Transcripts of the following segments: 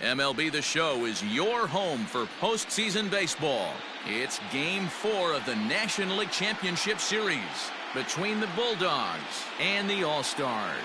MLB The Show is your home for postseason baseball. It's Game 4 of the National League Championship Series between the Bulldogs and the All-Stars.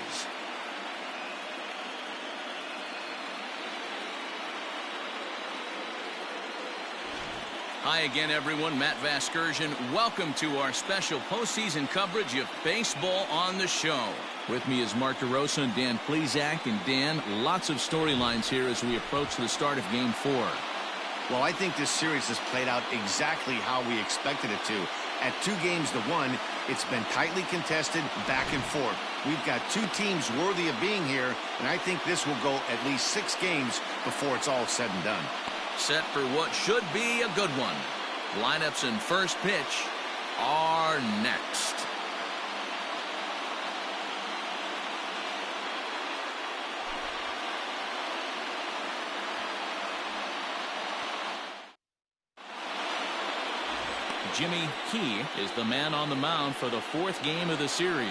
Hi again, everyone. Matt Vasgersian. Welcome to our special postseason coverage of Baseball on the Show. With me is Mark DeRosa and Dan Plesac. And Dan, lots of storylines here as we approach the start of Game 4. Well, I think this series has played out exactly how we expected it to. At 2-1, it's been tightly contested, back and forth. We've got two teams worthy of being here, and I think this will go at least 6 games before it's all said and done. Set for what should be a good one. Lineups and first pitch are next. Jimmy Key is the man on the mound for the 4th game of the series.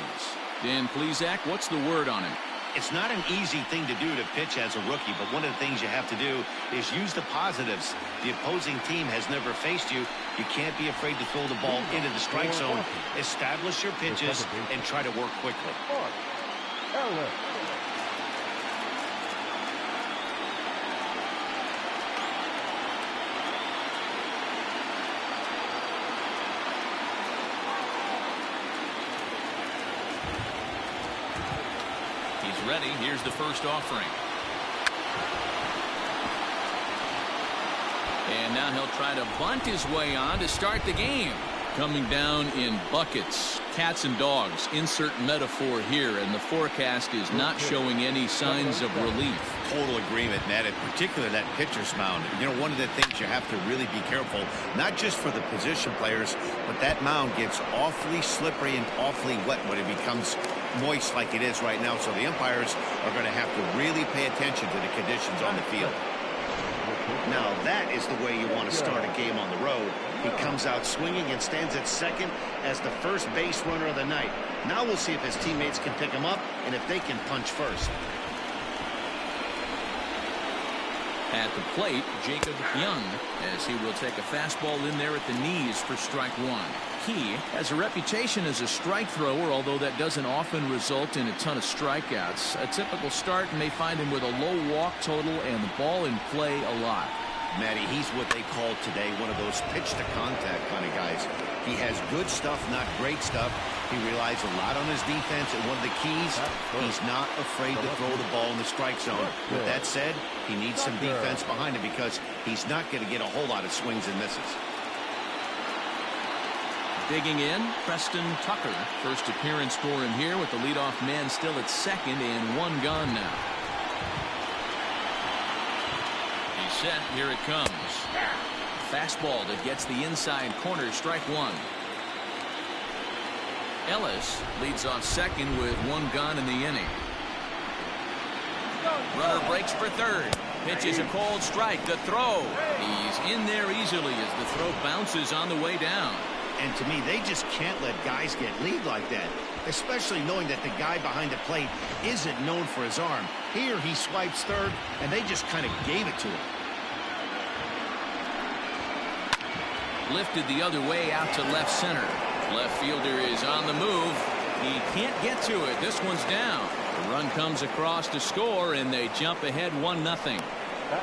Dan Plesac, what's the word on him? It's not an easy thing to do to pitch as a rookie, but one of the things you have to do is use the positives. The opposing team has never faced you. You can't be afraid to throw the ball into the strike zone. Establish your pitches and try to work quickly. Ready. Here's the first offering. And now he'll try to bunt his way on to start the game. Coming down in buckets, cats and dogs, insert metaphor here, and the forecast is not showing any signs of relief. Total agreement, Matt, in particular that pitcher's mound. You know, one of the things you have to really be careful, not just for the position players, but that mound gets awfully slippery and awfully wet when it becomes moist like it is right now. So the umpires are going to have to really pay attention to the conditions on the field. Now that is the way you want to start a game on the road. He comes out swinging and stands at second as the first base runner of the night. Now we'll see if his teammates can pick him up and if they can punch first. At the plate, Jacob Young, as he will take a fastball in there at the knees for strike 1. He has a reputation as a strike thrower, although that doesn't often result in a ton of strikeouts. A typical start may find him with a low walk total and the ball in play a lot. Matty, he's what they call today one of those pitch-to-contact kind of guys. He has good stuff, not great stuff. He relies a lot on his defense, and one of the keys, he's not afraid to throw the ball in the strike zone. With that said, he needs some defense behind him because he's not going to get a whole lot of swings and misses. Digging in, Preston Tucker. First appearance for him here with the leadoff man still at second and 1 gone now. He's set. Here it comes. Fastball that gets the inside corner, strike 1. Ellis leads off second with 1 gone in the inning. Runner breaks for third. Pitches a cold strike. The throw. He's in there easily as the throw bounces on the way down. And to me, they just can't let guys get lead like that, especially knowing that the guy behind the plate isn't known for his arm. Here he swipes third, and they just kind of gave it to him. Lifted the other way out to left center. Left fielder is on the move. He can't get to it. This one's down. The run comes across to score, and they jump ahead 1-0.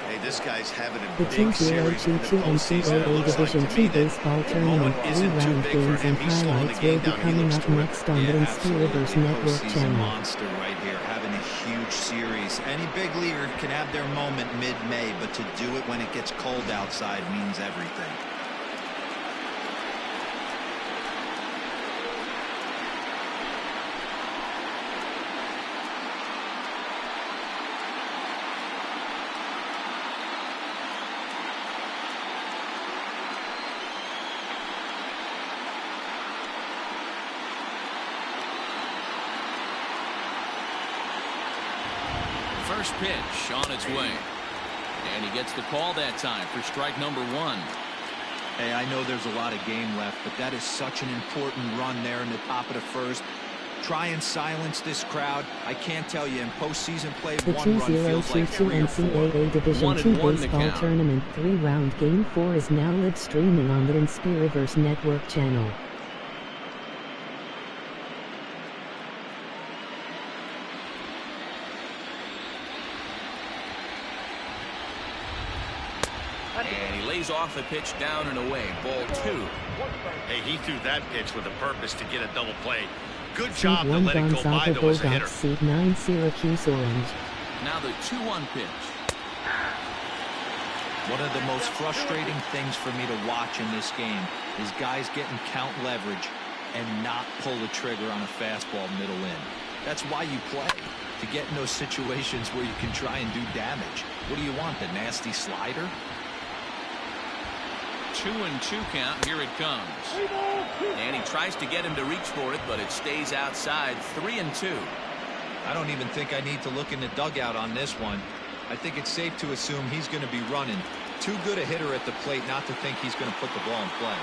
Hey, this guy's having a the big series in the postseason. It looks like to me that the moment isn't too big for him. He's slowing the game down. He looks to win. Postseason monster right here, having a huge series. Any big leaguer can have their moment mid-May, but to do it when it gets cold outside means everything. First pitch on its way. And he gets the call that time for strike number 1. Hey, I know there's a lot of game left, but that is such an important run there in the top of the first. Try and silence this crowd. I can't tell you, in postseason play, The one run feels like 2022 3 or 4. NCAA Division II 1-1 the baseball count. tournament 3-round Game 4 is now live streaming on the Ncaa Reverse Network channel. And he lays off the pitch down and away. Ball 2. Hey, he threw that pitch with a purpose to get a double play. Good Seed job to 1 let it go by, Gonzaga though, as a hitter. Bulldogs, Seed 9 Syracuse Orange. Now the 2-1 pitch. One of the most frustrating things for me to watch in this game is guys getting count leverage and not pull the trigger on a fastball middle in. That's why you play, to get in those situations where you can try and do damage. What do you want, the nasty slider? 2-2 count. Here it comes. And he tries to get him to reach for it, but it stays outside. 3-2. I don't even think I need to look in the dugout on this one. I think it's safe to assume he's going to be running. Too good a hitter at the plate not to think he's going to put the ball in play.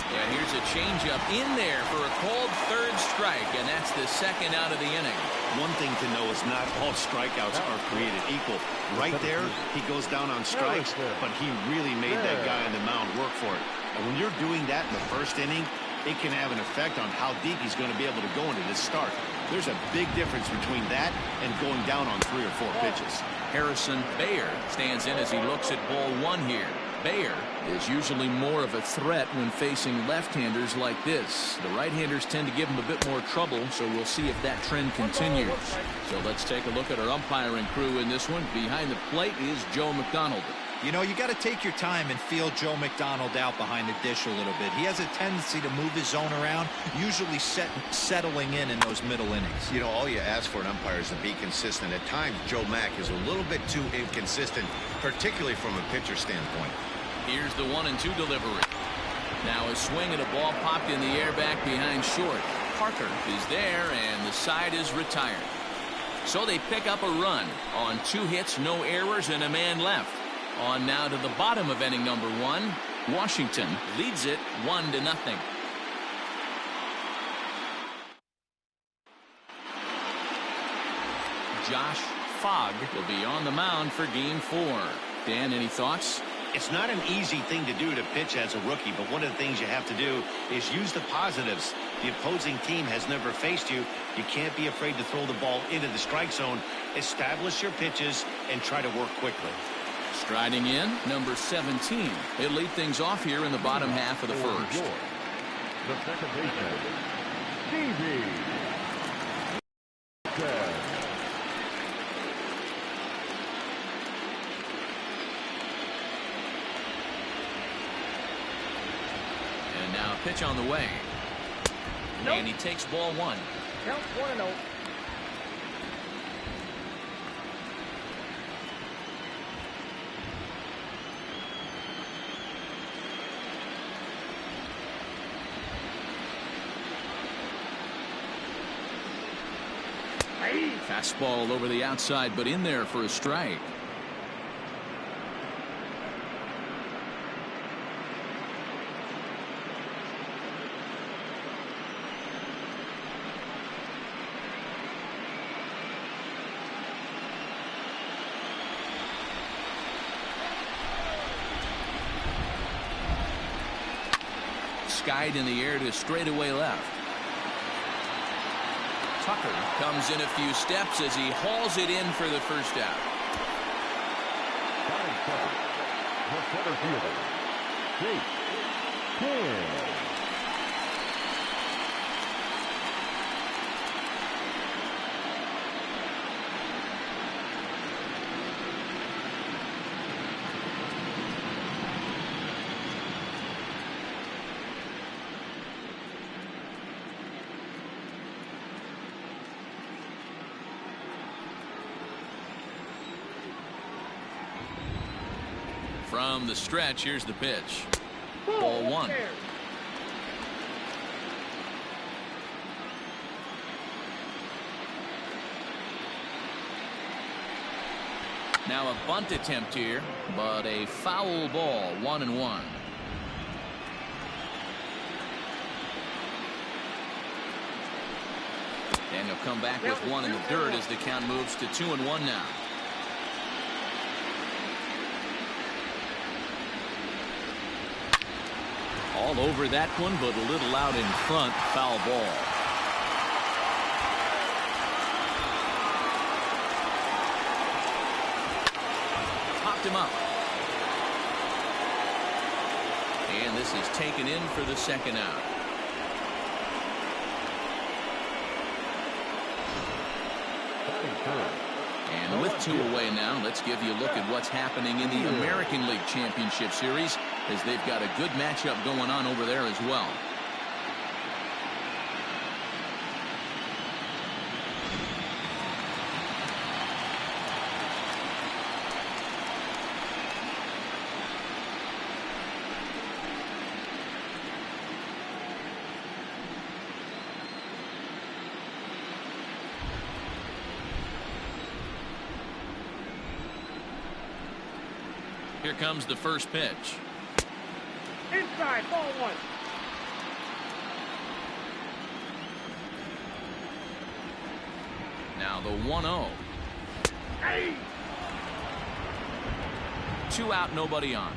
Yeah, here's a changeup in there for a called third strike, and that's the second out of the inning. One thing to know is not all strikeouts are created equal. Right there, he goes down on strikes, but he really made that guy on the mound work for it. And when you're doing that in the first inning, it can have an effect on how deep he's going to be able to go into this start. There's a big difference between that and going down on 3 or 4 pitches. Harrison Bayer stands in as he looks at ball 1 here. Bayer is usually more of a threat when facing left-handers like this. The right-handers tend to give him a bit more trouble, so we'll see if that trend continues. So let's take a look at our umpiring crew in this one. Behind the plate is Joe McDonald. You know, you got to take your time and feel Joe McDonald out behind the dish a little bit. He has a tendency to move his zone around, usually settling in those middle innings. You know, all you ask for an umpire is to be consistent. At times, Joe Mack is a little bit too inconsistent, particularly from a pitcher standpoint. Here's the 1-2 delivery. Now a swing and a ball popped in the air back behind short. Parker is there, and the side is retired. So they pick up a run on 2 hits, no errors, and a man left. On now to the bottom of inning number 1. Washington leads it 1-0. Josh Fogg will be on the mound for game 4. Dan, any thoughts? It's not an easy thing to do to pitch as a rookie, but one of the things you have to do is use the positives. The opposing team has never faced you. You can't be afraid to throw the ball into the strike zone. Establish your pitches and try to work quickly. Striding in, number 17. He'll lead things off here in the bottom half of the first. The second baseman, Stevie. And now a pitch on the way. And he takes ball 1. Count 1-0. Fastball over the outside, but in there for a strike. Skied in the air to straightaway left. Tucker comes in a few steps as he hauls it in for the first out. The center fielder, Jake King. From the stretch, here's the pitch. Ball 1. Now a bunt attempt here, but a foul ball. 1-1. They'll come back with one in the dirt as the count moves to 2-1 now. All over that one, but a little out in front. Foul ball. Popped him up. And this is taken in for the second out. And with 2 away now, let's give you a look at what's happening in the American League Championship Series, as they've got a good matchup going on over there as well. Here comes the first pitch. Inside, ball 1. Now the 1-0. Hey. 2 out, nobody on.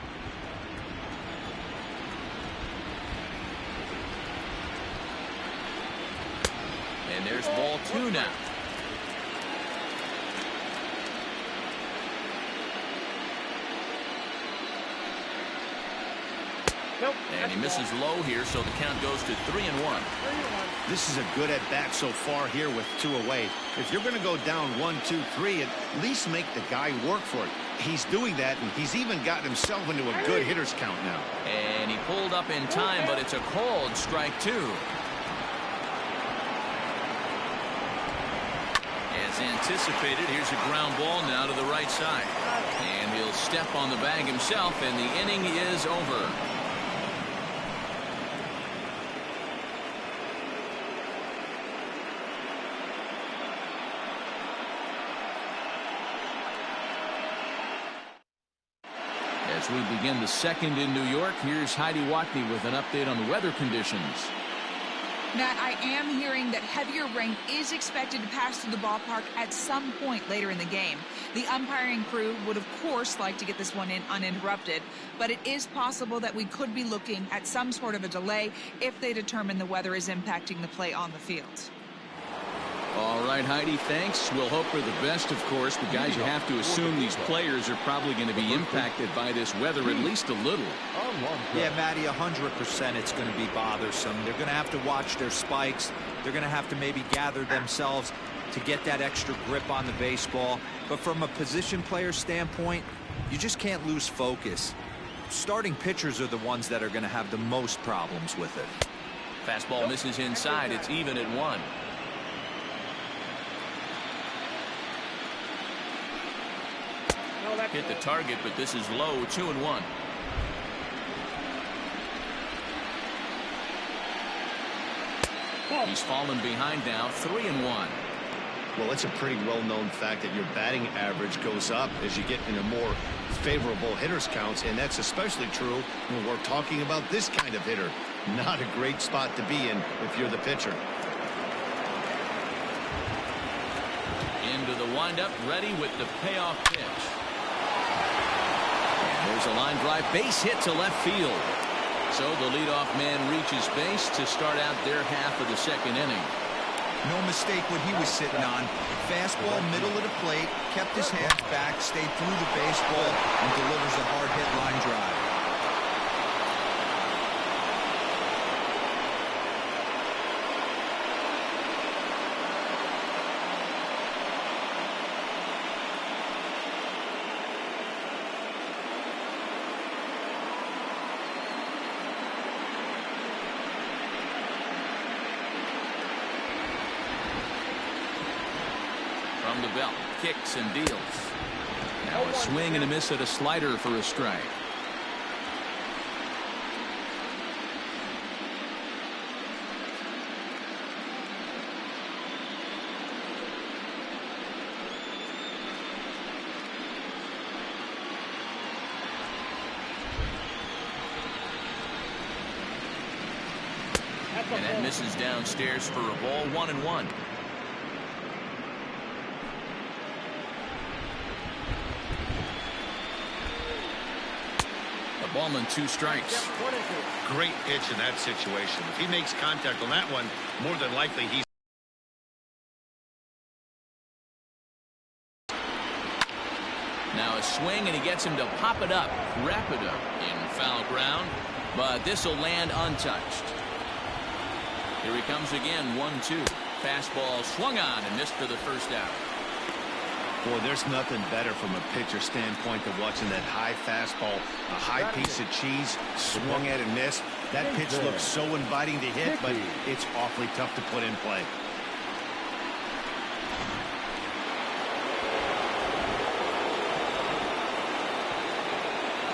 And there's ball 2 now. Nope. And he misses low here, so the count goes to 3-1. This is a good at bat so far here with 2 away. If you're going to go down 1, 2, 3, at least make the guy work for it. He's doing that, and he's even gotten himself into a good hitter's count now. And he pulled up in time, but it's a called strike 2. As anticipated, here's a ground ball now to the right side. And he'll step on the bag himself, and the inning is over. As we begin the second in New York, here's Heidi Watney with an update on the weather conditions. Matt, I am hearing that heavier rain is expected to pass through the ballpark at some point later in the game. The umpiring crew would, of course, like to get this one in uninterrupted, but it is possible that we could be looking at some sort of a delay if they determine the weather is impacting the play on the field. All right, Heidi, thanks. We'll hope for the best, of course, but guys, you have to assume these players are probably going to be impacted by this weather at least a little. Yeah, Matty, 100% it's going to be bothersome. They're going to have to watch their spikes. They're going to have to maybe gather themselves to get that extra grip on the baseball. But from a position player standpoint, you just can't lose focus. Starting pitchers are the ones that are going to have the most problems with it. Fastball misses inside. It's even at 1. Hit the target, but this is low. 2-1. He's fallen behind now. 3-1. Well, it's a pretty well-known fact that your batting average goes up as you get into more favorable hitters counts, and that's especially true when we're talking about this kind of hitter. Not a great spot to be in if you're the pitcher. Into the windup, ready with the payoff pitch. There's a line drive, base hit to left field. So the leadoff man reaches base to start out their half of the second inning. No mistake what he was sitting on. Fastball, middle of the plate, kept his hands back, stayed through the baseball, and delivers a hard hit line drive. From the belt, kicks and deals. Now a swing and a miss at a slider for a strike. And that misses downstairs for a ball. 1-1. Ball and 2 strikes. Great pitch in that situation. If he makes contact on that one, more than likely he's. Now a swing, and he gets him to pop it up, wrap it up in foul ground, but this will land untouched. Here he comes again, 1-2. Fastball swung on and missed for the first out. Boy, there's nothing better from a pitcher standpoint than watching that high fastball, a high piece of cheese, swung at and missed. That pitch looks so inviting to hit, but it's awfully tough to put in play.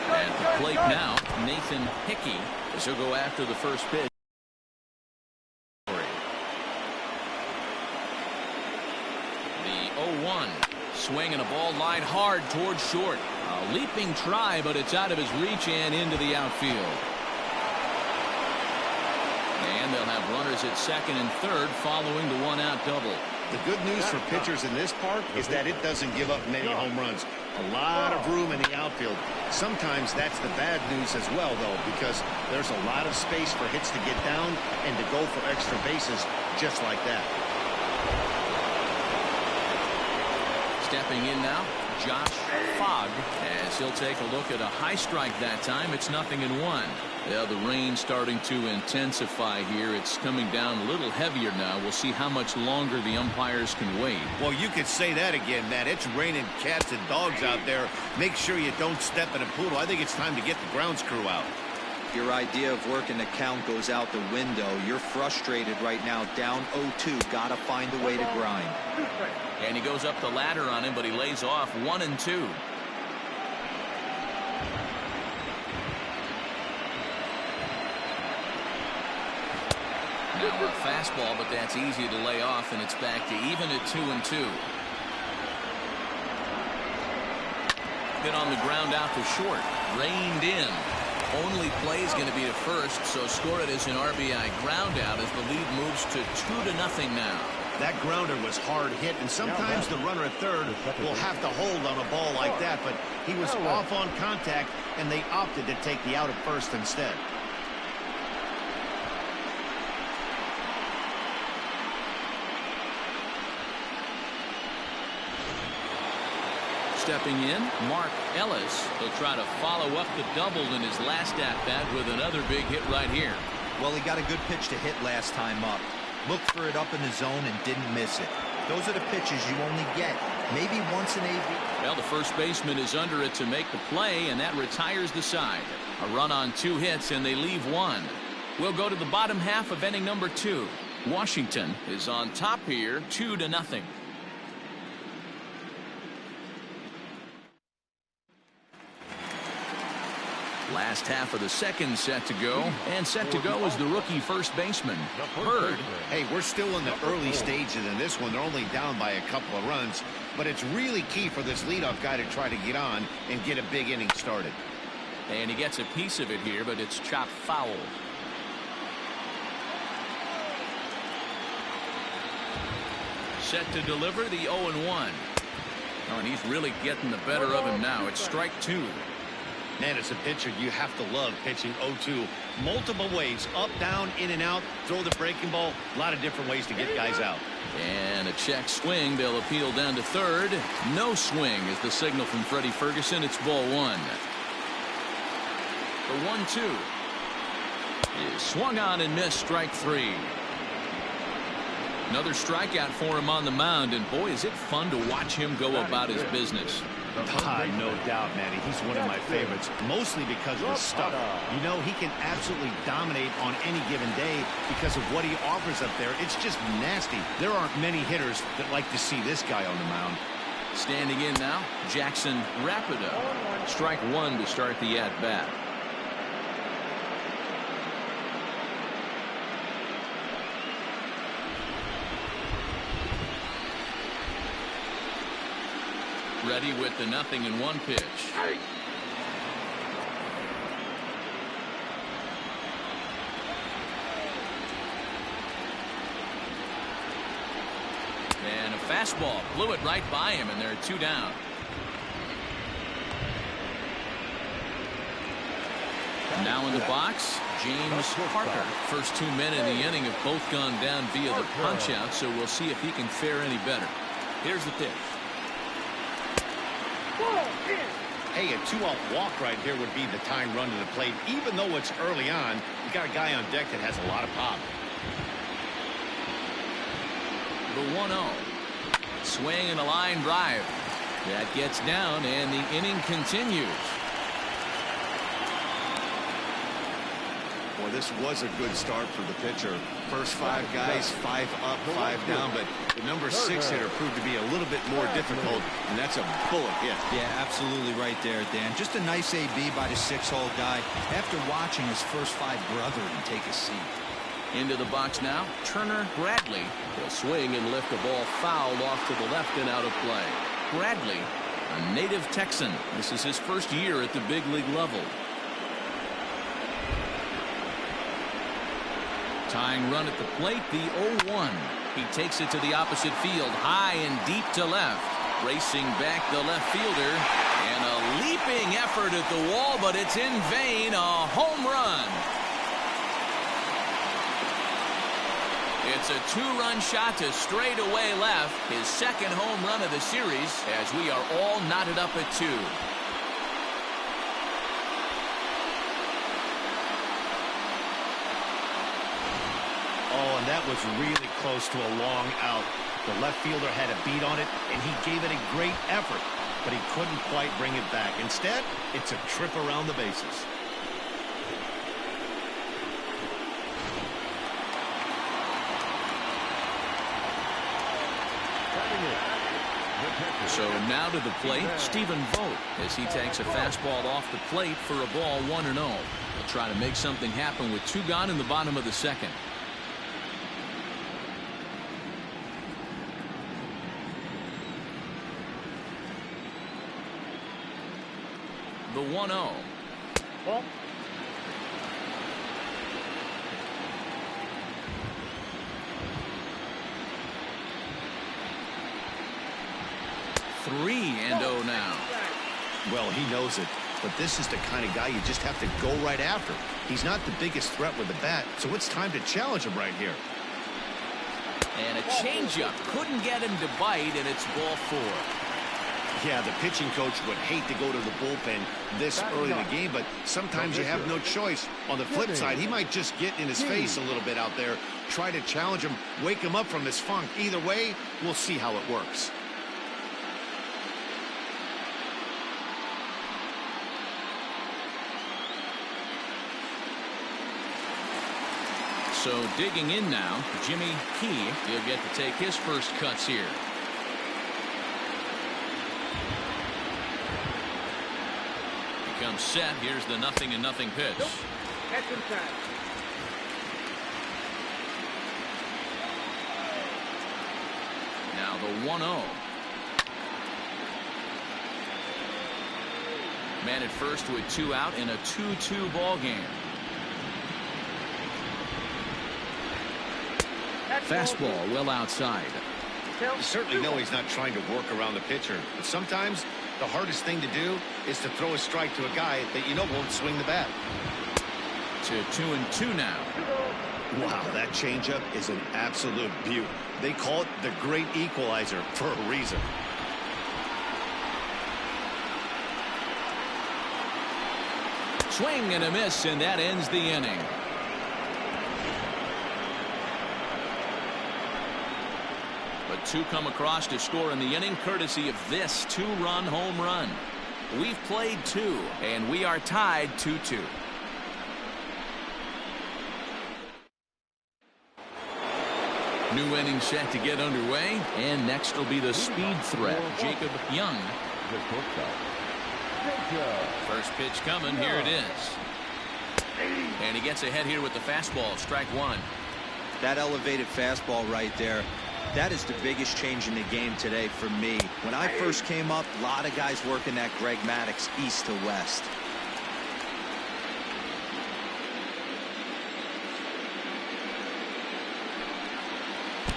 At the plate now, Nathan Hickey, as he'll go after the first pitch. The 0-1. Swing and a ball line hard towards short. A leaping try, but it's out of his reach and into the outfield. And they'll have runners at second and third following the 1-out double. The good news for pitchers in this park is that it doesn't give up many home runs. A lot of room in the outfield. Sometimes that's the bad news as well, though, because there's a lot of space for hits to get down and to go for extra bases just like that. Stepping in now, Josh Fogg, as he'll take a look at a high strike that time. It's 0-1. Yeah, the rain starting to intensify here. It's coming down a little heavier now. We'll see how much longer the umpires can wait. Well, you could say that again, Matt. It's raining cats and dogs out there. Make sure you don't step in a poodle. I think it's time to get the grounds crew out. Your idea of working the count goes out the window. You're frustrated right now, down 0-2. Gotta find a way to grind. And he goes up the ladder on him, but he lays off 1-2. Now a fastball, but that's easy to lay off, and it's back to even at 2-2. Hit on the ground out to short. Reined in. Only play is going to be to first, so score it as an RBI ground out as the lead moves to 2-0 now. That grounder was hard hit, and sometimes the runner at third will have to hold on a ball like that, but he was off on contact, and they opted to take the out at first instead. Stepping in, Mark Ellis. He'll try to follow up the double in his last at-bat with another big hit right here. Well, he got a good pitch to hit last time up. Looked for it up in the zone and didn't miss it. Those are the pitches you only get. Maybe once in a... Well, the first baseman is under it to make the play, and that retires the side. A run on 2 hits, and they leave 1. We'll go to the bottom half of inning number 2. Washington is on top here, 2-0. Last half of the second set to go, and set to go is the rookie first baseman, Bird. Hey, we're still in the early stages in this one. They're only down by a couple of runs, but it's really key for this leadoff guy to try to get on and get a big inning started. And he gets a piece of it here, but it's chopped foul. Set to deliver the 0-1. Oh, and he's really getting the better of him now. It's strike 2. Man, as a pitcher, you have to love pitching 0-2. Multiple ways, up, down, in and out, throw the breaking ball. A lot of different ways to get guys out. And a check swing. They'll appeal down to third. No swing is the signal from Freddie Ferguson. It's ball 1. The 1-2 is swung on and missed, strike 3. Another strikeout for him on the mound, and boy, is it fun to watch him go about his business. No doubt, Manny. He's one of my favorites, mostly because of his stuff. You know, he can absolutely dominate on any given day because of what he offers up there. It's just nasty. There aren't many hitters that like to see this guy on the mound. Standing in now, Jackson Rapido. Strike 1 to start the at-bat. Ready with the 0-1 pitch. And a fastball blew it right by him, and there are 2 down. Now in the box, James Parker. First 2 men in the inning have both gone down via the punch out, so we'll see if he can fare any better. Here's the pitch. Hey, a 2-out walk right here would be the tying run to the plate. Even though it's early on, you got a guy on deck that has a lot of pop. The 1-0. Swing and a line drive. That gets down, and the inning continues. Well, this was a good start for the pitcher. First 5 guys, 5 up, 5 down, but the number 6 hitter proved to be a little bit more difficult, and that's a bullet hit. Yeah, absolutely right there, Dan. Just a nice AB by the 6-hole guy after watching his first 5 brethren take a seat. Into the box now, Turner Bradley. He'll swing and lift the ball foul off to the left and out of play. Bradley, a native Texan. This is his first year at the big league level. Tying run at the plate, the 0-1. He takes it to the opposite field, high and deep to left. Racing back the left fielder, and a leaping effort at the wall, but it's in vain. A home run. It's a 2-run shot to straightaway left. His second home run of the series, as we are all knotted up at 2. Oh, and that was really close to a long out. The left fielder had a beat on it, and he gave it a great effort, but he couldn't quite bring it back. Instead, it's a trip around the bases. So now to the plate, Stephen Vogt, as he takes a fastball off the plate for a ball 1-0. He'll try to make something happen with 2 gone in the bottom of the second. The 1-0. Ball. Three and 0 now. Well, he knows it, but this is the kind of guy you just have to go right after. He's not the biggest threat with the bat, so it's time to challenge him right here. And a changeup couldn't get him to bite, and it's ball 4. Yeah, the pitching coach would hate to go to the bullpen this early in the game, but sometimes you have no choice. On the flip side, he might just get in his face a little bit out there, try to challenge him, wake him up from his funk. Either way, we'll see how it works. So digging in now, Jimmy Key. He'll get to take his first cuts here. Becomes set. Here's the 0-0 pitch. Nope. That's inside. Now the 1-0. Man at first with 2 out in a 2-2 ball game. Fastball well outside. You certainly know he's not trying to work around the pitcher, but sometimes the hardest thing to do is to throw a strike to a guy that you know won't swing the bat. To 2-2 now. Wow, that changeup is an absolute beaut. They call it the great equalizer for a reason. Swing and a miss, and that ends the inning. But 2 come across to score in the inning, courtesy of this 2-run home run. We've played 2, and we are tied 2-2. New inning set to get underway, and next will be the speed threat, Jacob Young. First pitch coming, here it is. And he gets ahead here with the fastball, strike 1. That elevated fastball right there, that is the biggest change in the game today for me. When I first came up, a lot of guys working that Greg Maddux east to west.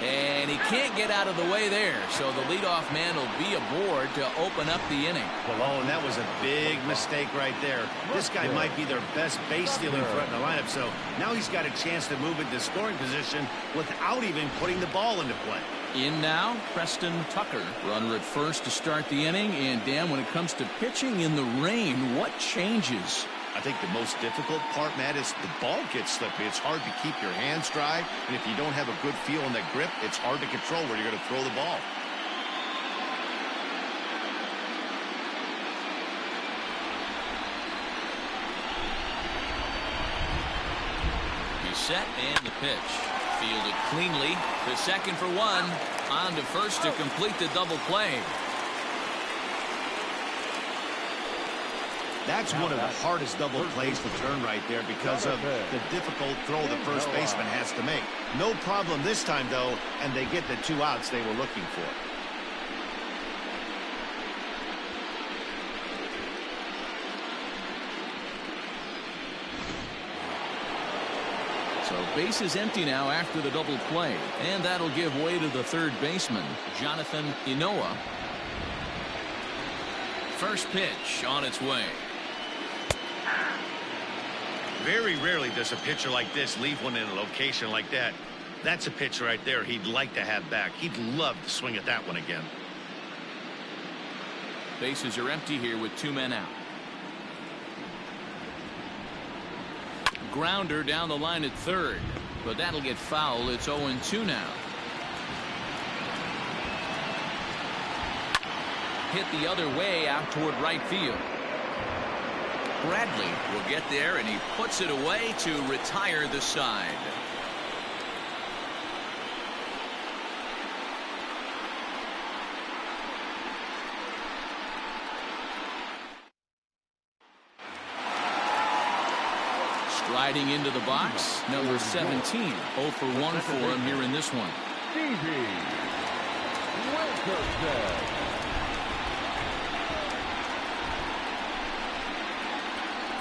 And And he can't get out of the way there, so the leadoff man will be aboard to open up the inning. Oh, and that was a big mistake right there. This guy might be their best base-stealing threat in the lineup, so now he's got a chance to move into scoring position without even putting the ball into play. In now, Preston Tucker. Runner at first to start the inning. And, Dan, when it comes to pitching in the rain, what changes? I think the most difficult part, Matt, is the ball gets slippery. It's hard to keep your hands dry, and if you don't have a good feel in that grip, it's hard to control where you're going to throw the ball. He's set, and the pitch. Fielded cleanly to second for one. On to first to complete the double play. That's one of the hardest double plays to turn right there because of the difficult throw the first baseman has to make. No problem this time, though, and they get the 2 outs they were looking for. So base is empty now after the double play, and that'll give way to the third baseman, Jonathan Ncaa. First pitch on its way. Very rarely does a pitcher like this leave one in a location like that. That's a pitch right there he'd like to have back. He'd love to swing at that one again. Bases are empty here with 2 men out. Grounder down the line at third, but that'll get foul. It's 0-2 now. Hit the other way out toward right field. Bradley will get there, and he puts it away to retire the side. Striding into the box, number 17. 0 for 1 for him here in this one.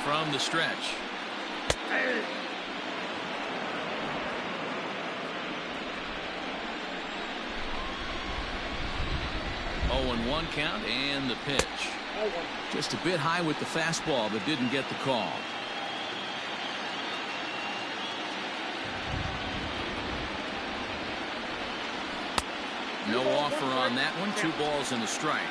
From the stretch. Oh, and 1 count, and the pitch. Just a bit high with the fastball, but didn't get the call. No offer on that one. 2 balls and a strike.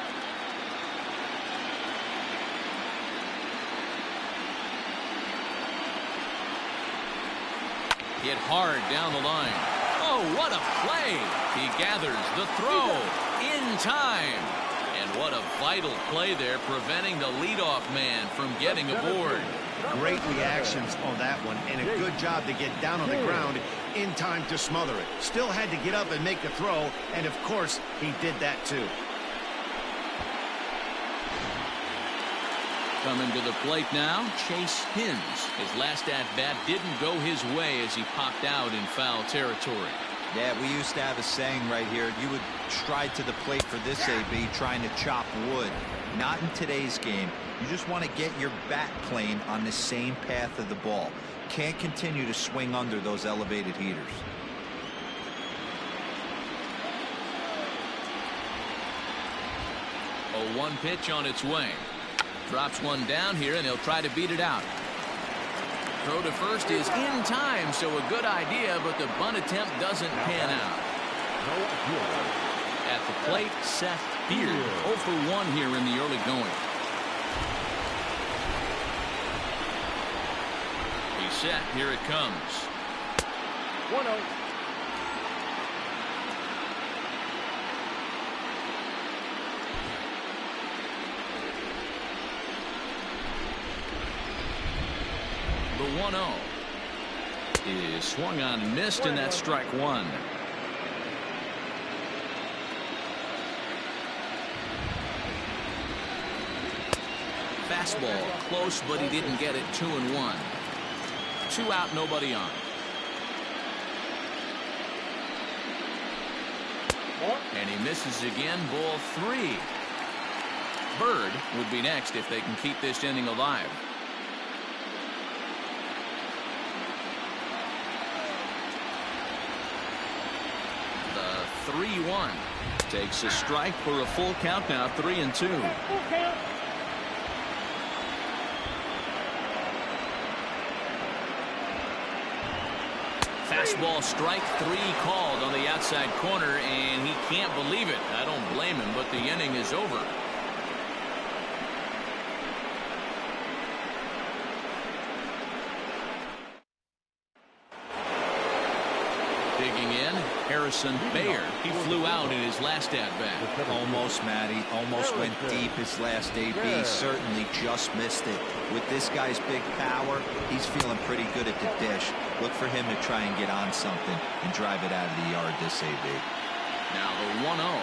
Hit hard down the line. Oh, what a play. He gathers the throw in time. And what a vital play there, preventing the leadoff man from getting aboard. Great reactions on that one, and a good job to get down on the ground in time to smother it. Still had to get up and make the throw, and of course, he did that too. Coming to the plate now, Chase Hins. His last at-bat didn't go his way as he popped out in foul territory. Yeah, we used to have a saying right here. You would stride to the plate for this AB, trying to chop wood. Not in today's game. You just want to get your bat plane on the same path of the ball. Can't continue to swing under those elevated heaters. A 1 pitch on its way. Drops one down here, and he'll try to beat it out. Throw to first is in time, so a good idea, but the bunt attempt doesn't pan out. At the plate, Seth Beard. 0 for 1 here in the early going. He's set. Here it comes. 1-0. The 1-0 is swung on and missed, and that's strike 1. Fastball close, but he didn't get it. 2-1. 2 out, nobody on. And he misses again. Ball 3. Bird would be next if they can keep this inning alive. The 3-1. Takes a strike for a full count now, 3-2. Fastball strike 3 called on the outside corner, and he can't believe it. I don't blame him, but the inning is over. Digging in, Harrison Bayer. He flew out in his last at-bat. Almost, Matty. Almost went deep his last AB. Certainly just missed it. With this guy's big power, he's feeling pretty good at the dish. Look for him to try and get on something and drive it out of the yard this AB. Now the 1-0.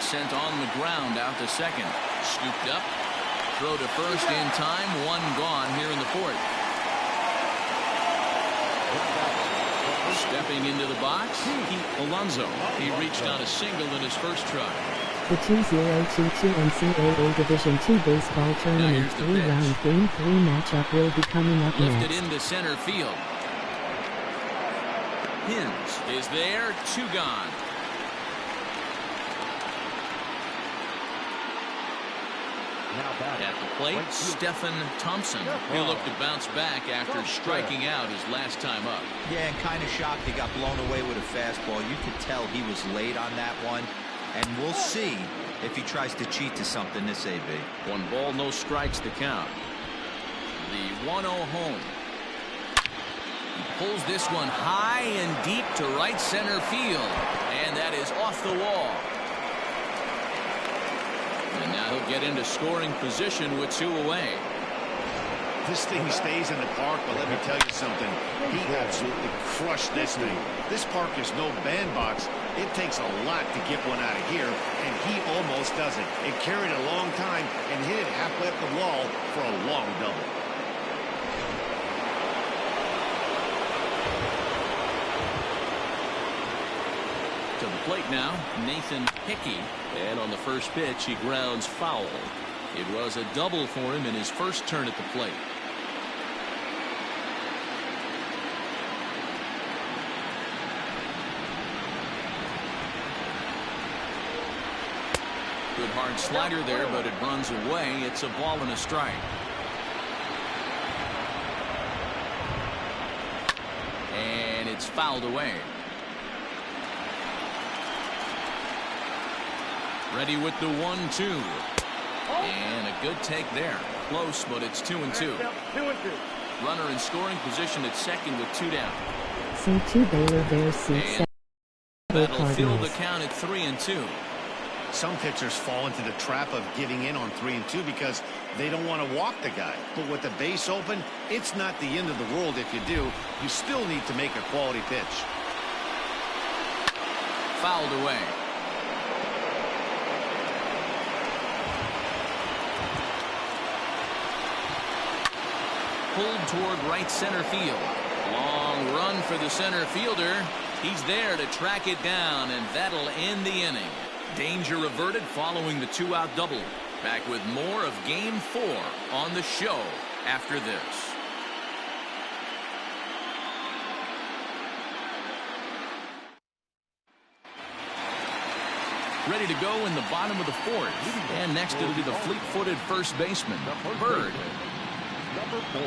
Sent on the ground out to second. Scooped up. Throw to first in time. 1 gone here in the 4th. Stepping into the box, Pete Alonso. He reached on a single in his first try. The 2022 NCAA Division II Baseball Tournament 3-round Game 3 matchup will be coming up Lifted next. into center field. Hins is there, 2 gone. At the plate, Stephen Thompson. He'll look to bounce back after striking out his last time up. Yeah, and kind of shocked he got blown away with a fastball. You could tell he was late on that one. And we'll see if he tries to cheat to something this AB. 1 ball, no strikes to count. The 1-0 home. He pulls this one high and deep to right center field. And that is off the wall. And now he'll get into scoring position with 2 away. This thing stays in the park, but let me tell you something. He absolutely crushed this thing. This park is no bandbox. It takes a lot to get one out of here, and he almost does it. It carried a long time and hit it halfway up the wall for a long double. To the plate now, Nathan Hickey. And on the first pitch, he grounds foul. It was a double for him in his first turn at the plate. Good hard slider there, but it runs away. It's a ball and a strike. And it's fouled away. Ready with the 1-2. And a good take there. Close, but it's 2-2. Runner in scoring position at second with 2 down. C2 Baylor Bears C7. That'll fill the count at 3-2. Some pitchers fall into the trap of giving in on 3-2 because they don't want to walk the guy. But with the base open, it's not the end of the world if you do. You still need to make a quality pitch. Fouled away. Pulled toward right center field. Long run for the center fielder. He's there to track it down, and that'll end the inning. Danger averted following the 2-out double. Back with more of Game 4 on the show after this. Ready to go in the bottom of the 4th. And next it'll be the fleet-footed first baseman, Bird. Number 4.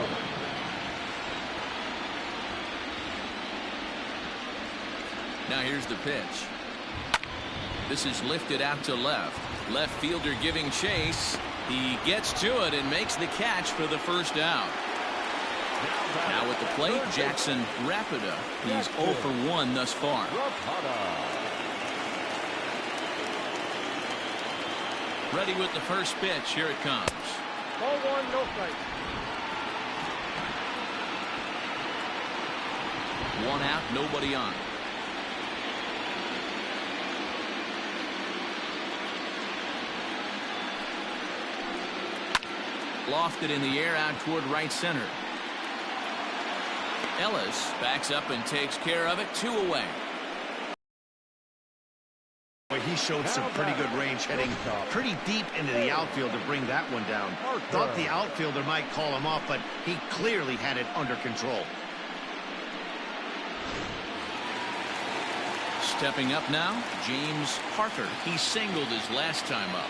Now here's the pitch. This is lifted out to left. Left fielder giving chase. He gets to it and makes the catch for the first out. Now at the plate, Jackson Rapida. He's 0 for 1 thus far. Ready with the first pitch. Here it comes. Ball 1, no strike. 1 out, nobody on. Lofted in the air out toward right center. Ellis backs up and takes care of it. 2 away. He showed some pretty good range, heading pretty deep into the outfield to bring that one down. Thought the outfielder might call him off, but he clearly had it under control. Stepping up now, James Parker. He singled his last time up.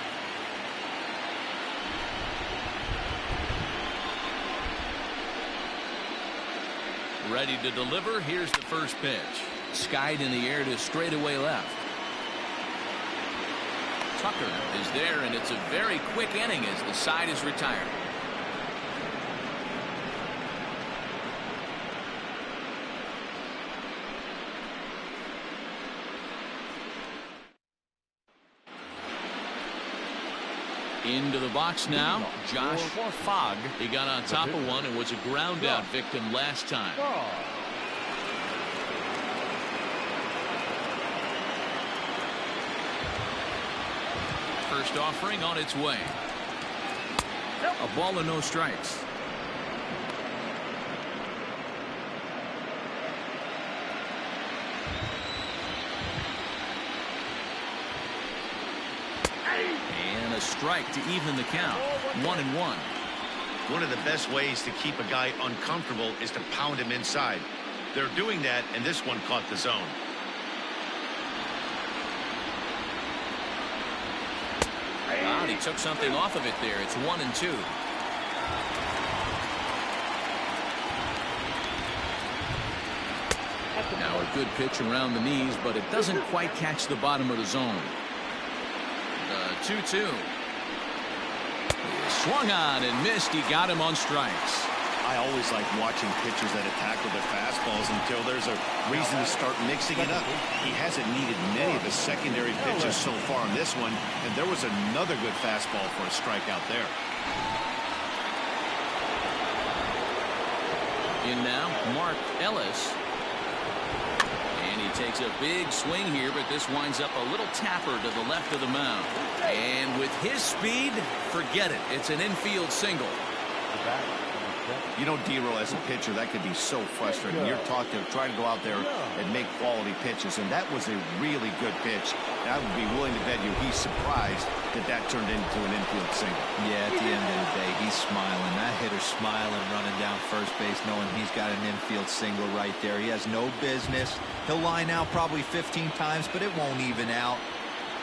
Ready to deliver. Here's the first pitch. Skied in the air to straightaway left. Tucker is there, and it's a very quick inning as the side is retired. Into the box now, Josh Fogg. He got on top of one and was a ground out victim last time. First offering on its way. A ball and no strikes. And a strike to even the count. 1-1. One of the best ways to keep a guy uncomfortable is to pound him inside. They're doing that, and this one caught the zone. He took something off of it there. It's 1-2. Now a good pitch around the knees, but it doesn't quite catch the bottom of the zone. The 2-2. Swung on and missed. He got him on strikes. I always like watching pitchers that attack with their fastballs until there's a reason to start mixing it up. He hasn't needed many of the secondary pitches so far in this one, and there was another good fastball for a strikeout there. In now, Mark Ellis. And he takes a big swing here, but this winds up a little tapper to the left of the mound. And with his speed, forget it. It's an infield single. You know, D-Row, as a pitcher, that could be so frustrating. You're taught to try to go out there and make quality pitches, and that was a really good pitch. And I would be willing to bet you he's surprised that that turned into an infield single. Yeah, at the end of the day, he's smiling. That hitter's smiling, running down first base, knowing he's got an infield single right there. He has no business. He'll line out probably 15 times, but it won't even out.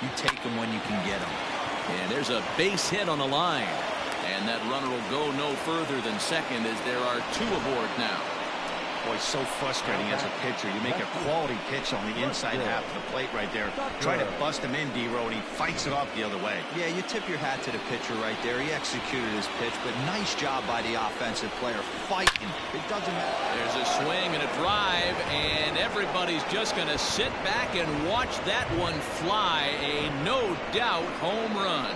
You take him when you can get him. And there's a base hit on the line. And that runner will go no further than second as there are two aboard now. Boy, so frustrating as a pitcher. You make a quality pitch on the inside half of the plate right there. Try to bust him in, D-Row, and he fights it off the other way. Yeah, you tip your hat to the pitcher right there. He executed his pitch, but nice job by the offensive player fighting. It doesn't matter. There's a swing and a drive, and everybody's just going to sit back and watch that one fly. A no-doubt home run.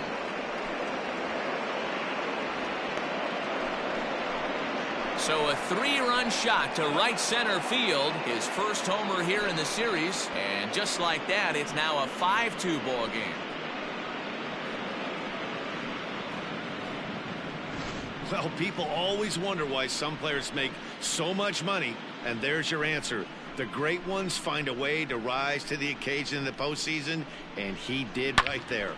So a 3-run shot to right center field. His first homer here in the series. And just like that, it's now a 5-2 ball game. Well, people always wonder why some players make so much money. And there's your answer. The great ones find a way to rise to the occasion in the postseason. And he did right there.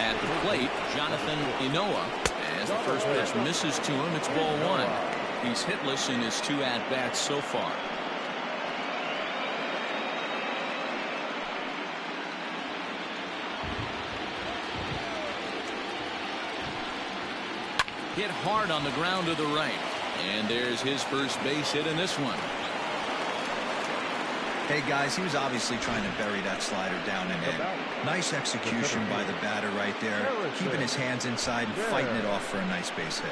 At the plate, Jonathan Ncaa. As the first pitch misses to him, it's ball one. He's hitless in his 2 at-bats so far. Hit hard on the ground to the right. And there's his first base hit in this one. Hey, guys, he was obviously trying to bury that slider down and in. Nice execution by the batter right there, keeping his hands inside and fighting it off for a nice base hit.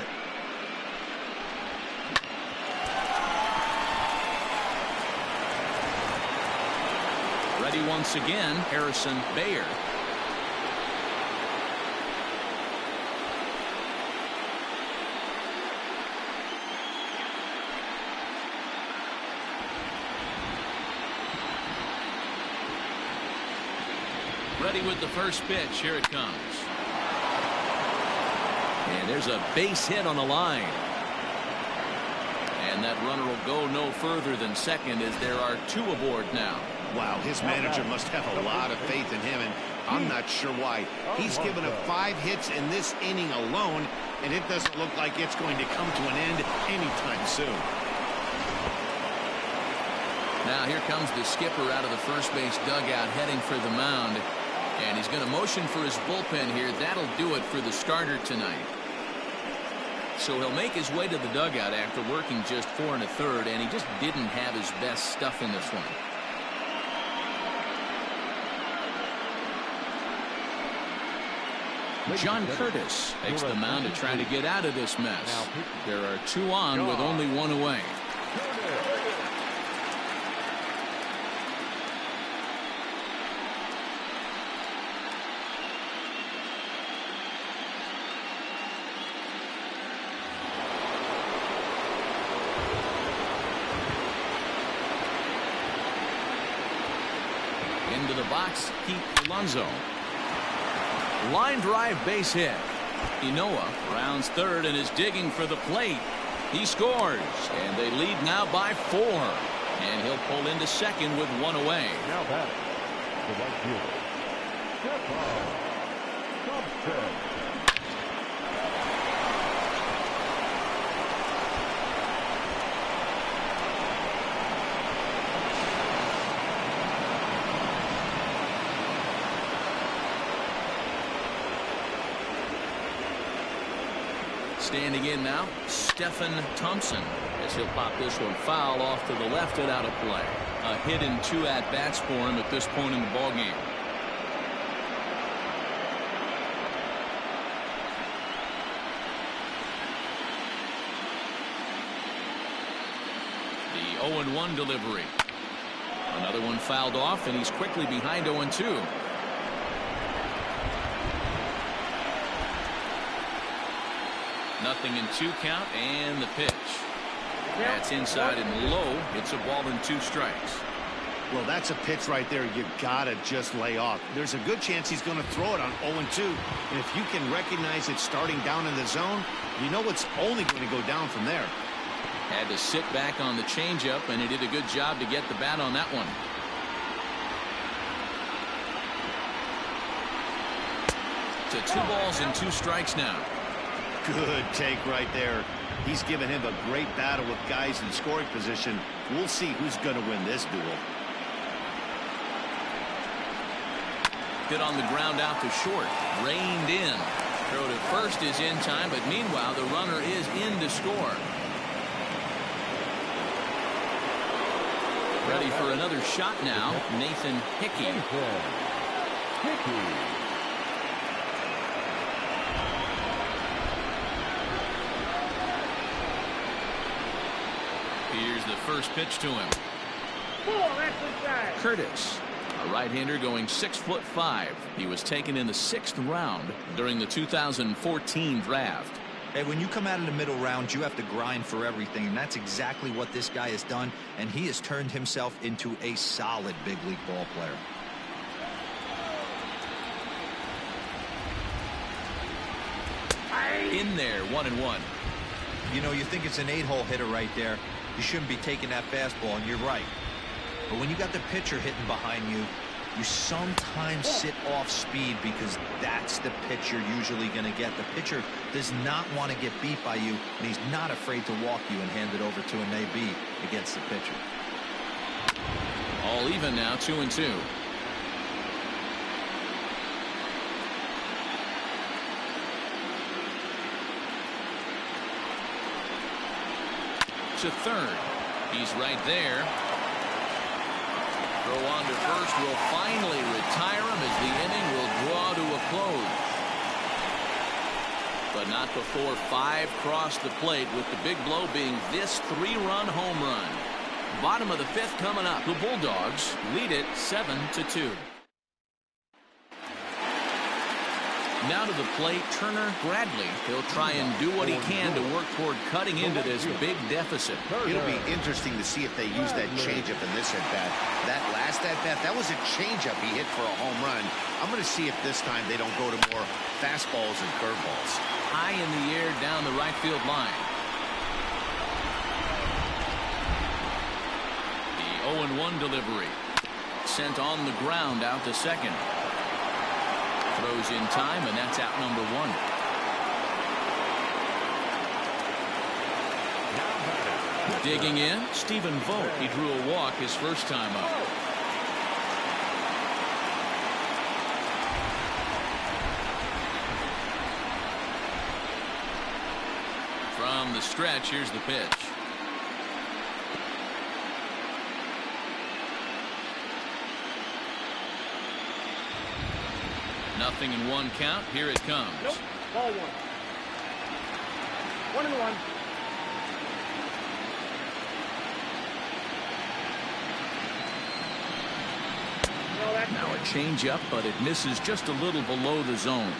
Ready once again, Harrison Bayer. Ready with the first pitch. Here it comes. And there's a base hit on the line. And that runner will go no further than second as there are 2 aboard now. Wow, his manager must have a lot of faith in him, and I'm not sure why. He's given up 5 hits in this inning alone, and it doesn't look like it's going to come to an end anytime soon. Now here comes the skipper out of the first base dugout heading for the mound. And he's going to motion for his bullpen here. That'll do it for the starter tonight. So he'll make his way to the dugout after working just 4 1/3, and he just didn't have his best stuff in this one. John Curtis takes the mound to try to get out of this mess. There are 2 on with only 1 away. Into the box, Pete Alonso. Line drive base hit. Ncaa rounds third and is digging for the plate. He scores, and they lead now by 4. And he'll pull into second with 1 away. Now batting, the right fielder, Thompson. Standing in now, Stephen Thompson, as he'll pop this one foul off to the left and out of play. A hit in 2 at-bats for him at this point in the ballgame. The 0-1 delivery. Another one fouled off, and he's quickly behind 0-2. Nothing in 2 count, and the pitch. That's inside and low. It's a ball and 2 strikes. Well, that's a pitch right there you gotta just lay off. There's a good chance he's going to throw it on 0-2. And if you can recognize it starting down in the zone, you know it's only going to go down from there. Had to sit back on the changeup, and he did a good job to get the bat on that one. To 2 balls and 2 strikes now. Good take right there. He's given him a great battle with guys in scoring position. We'll see who's going to win this duel. Good on the ground out to short. Reined in. Throw to first is in time, but meanwhile the runner is in to score. Ready for another shot now, Nathan Hickey. Here's the first pitch to him. Curtis, a right-hander going 6'5". He was taken in the 6th round during the 2014 draft. Hey, when you come out of the middle round, you have to grind for everything, and that's exactly what this guy has done, and he has turned himself into a solid big league ball player. In there, 1-1. You know, you think it's an 8-hole hitter right there. You shouldn't be taking that fastball, and you're right. But when you got the pitcher hitting behind you, you sometimes sit off speed because that's the pitch you're usually going to get. The pitcher does not want to get beat by you, and he's not afraid to walk you and hand it over to an AB against the pitcher. All even now, 2-2. To third. He's right there. Throw on to first will finally retire him as the inning will draw to a close. But not before 5 cross the plate, with the big blow being this 3-run home run. Bottom of the 5th coming up. The Bulldogs lead it 7-2. Now to the plate, Turner Bradley. He'll try and do what he can to work toward cutting into this big deficit. It'll be interesting to see if they use that changeup in this at-bat. That last at-bat, that was a changeup he hit for a home run. I'm going to see if this time they don't go to more fastballs and curveballs. High in the air down the right field line. The 0-1 delivery. Sent on the ground out to second. Throws in time, and that's out number one. Digging in, Stephen Vogt. He drew a walk his first time up. From the stretch, here's the pitch. Nothing in one count. Here it comes. Nope. Ball one. 1-1. Now a changeup, but it misses just a little below the zone.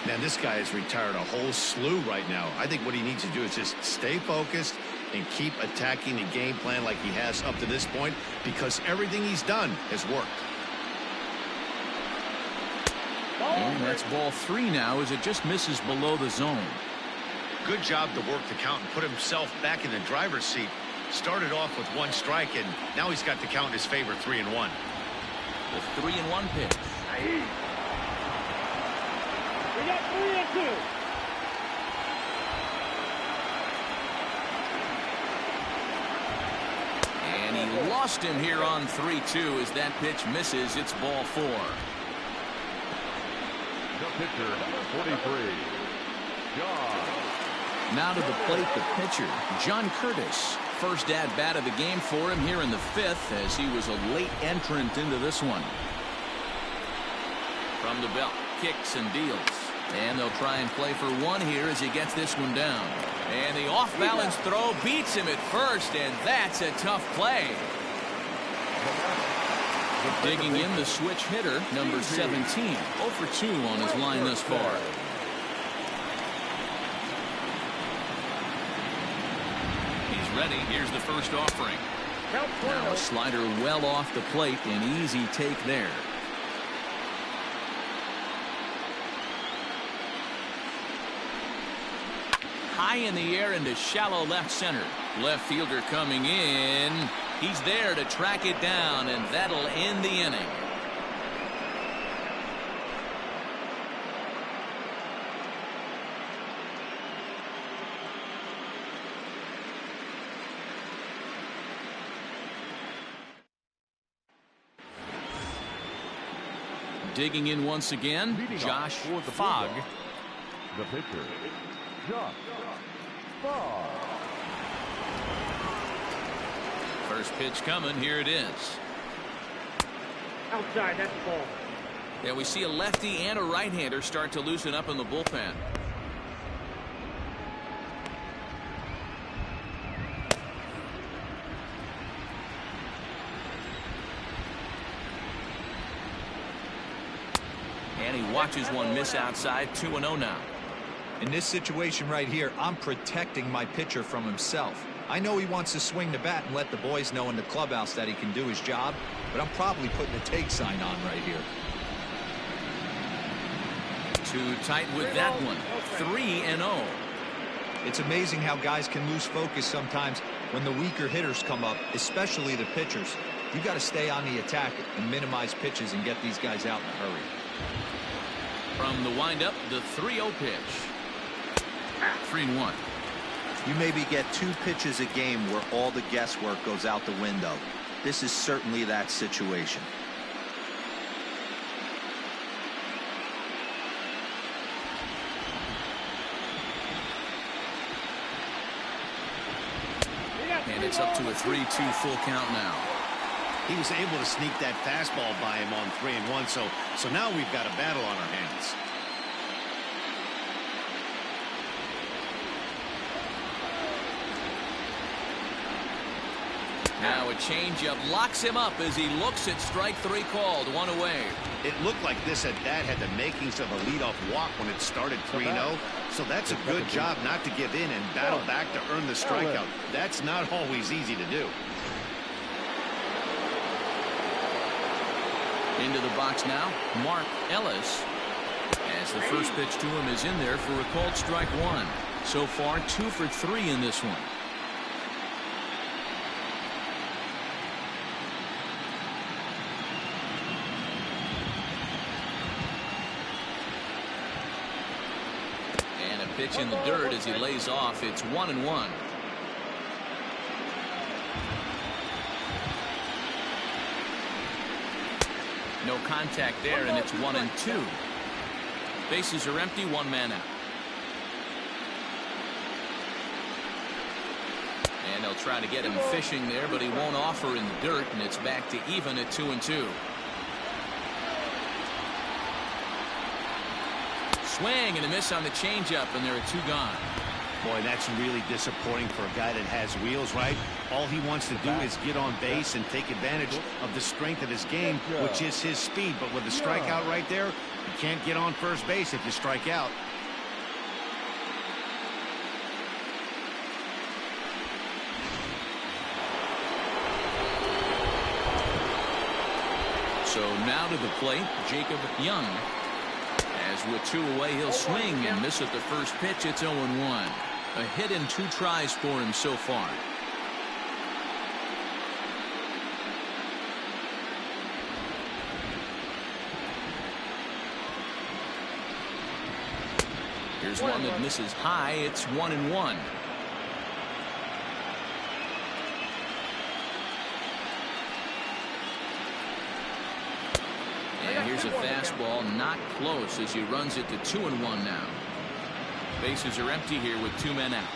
Man, this guy has retired a whole slew right now. I think what he needs to do is just stay focused and keep attacking the game plan like he has up to this point, because everything he's done has worked. And that's ball 3 now, as it just misses below the zone. Good job to work the count and put himself back in the driver's seat. Started off with 1 strike, and now he's got the count in his favor, 3-1. The 3-1 pitch. We got 3-2. And he lost him here on 3-2 as that pitch misses. It's ball 4. The pitcher, number 43, John. Now to the plate, the pitcher, John Curtis. First at bat of the game for him here in the 5th, as he was a late entrant into this one. From the belt, kicks and deals. And they'll try and play for 1 here as he gets this one down. And the off-balance throw beats him at first, and that's a tough play. Digging in, the switch hitter, number 17. 0 for 2 on his line thus far. He's ready. Here's the first offering. Now a slider well off the plate. An easy take there. High in the air into shallow left center. Left fielder coming in. He's there to track it down, and that'll end the inning. Digging in once again, Josh Fogg. The pitcher, Josh Fogg. First pitch coming. Here it is. Outside, that's the ball. Yeah, we see a lefty and a right-hander start to loosen up in the bullpen. And he watches one miss outside. 2-0 now. In this situation right here, I'm protecting my pitcher from himself. I know he wants to swing the bat and let the boys know in the clubhouse that he can do his job, but I'm probably putting a take sign on right here. Too tight with that one. 3-0. It's amazing how guys can lose focus sometimes when the weaker hitters come up, especially the pitchers. You got to stay on the attack and minimize pitches and get these guys out in a hurry. From the windup, the 3-0 pitch. 3-1. You maybe get 2 pitches a game where all the guesswork goes out the window. This is certainly that situation. And it's up to a 3-2 full count now. He was able to sneak that fastball by him on 3-1, so now we've got a battle on our hands. Now a changeup locks him up as he looks at strike 3 called. 1 away. It looked like this at bat had the makings of a leadoff walk when it started 3-0. So that's a good job not to give in and battle back to earn the strikeout. That's not always easy to do. Into the box now, Mark Ellis. As the first pitch to him is in there for a called strike 1. So far 2 for 3 in this one. Pitch in the dirt as he lays off. It's 1-1. No contact there, and it's 1-2. Bases are empty, one man out. And they'll try to get him fishing there, but he won't offer in the dirt, and it's back to even at 2-2. Swing and a miss on the changeup, and there are two gone. Boy, that's really disappointing for a guy that has wheels, right? All he wants to do is get on base and take advantage of the strength of his game, which is his speed. But with the strikeout right there, you can't get on first base if you strike out. So now to the plate, Jacob Young. As with two away, he'll swing and miss at the first pitch. It's 0-1. A hit in 2 tries for him so far. Here's one that misses high. It's 1-1. And here's a fastball not close as he runs it to 2-1 now. Bases are empty here with 2 men out.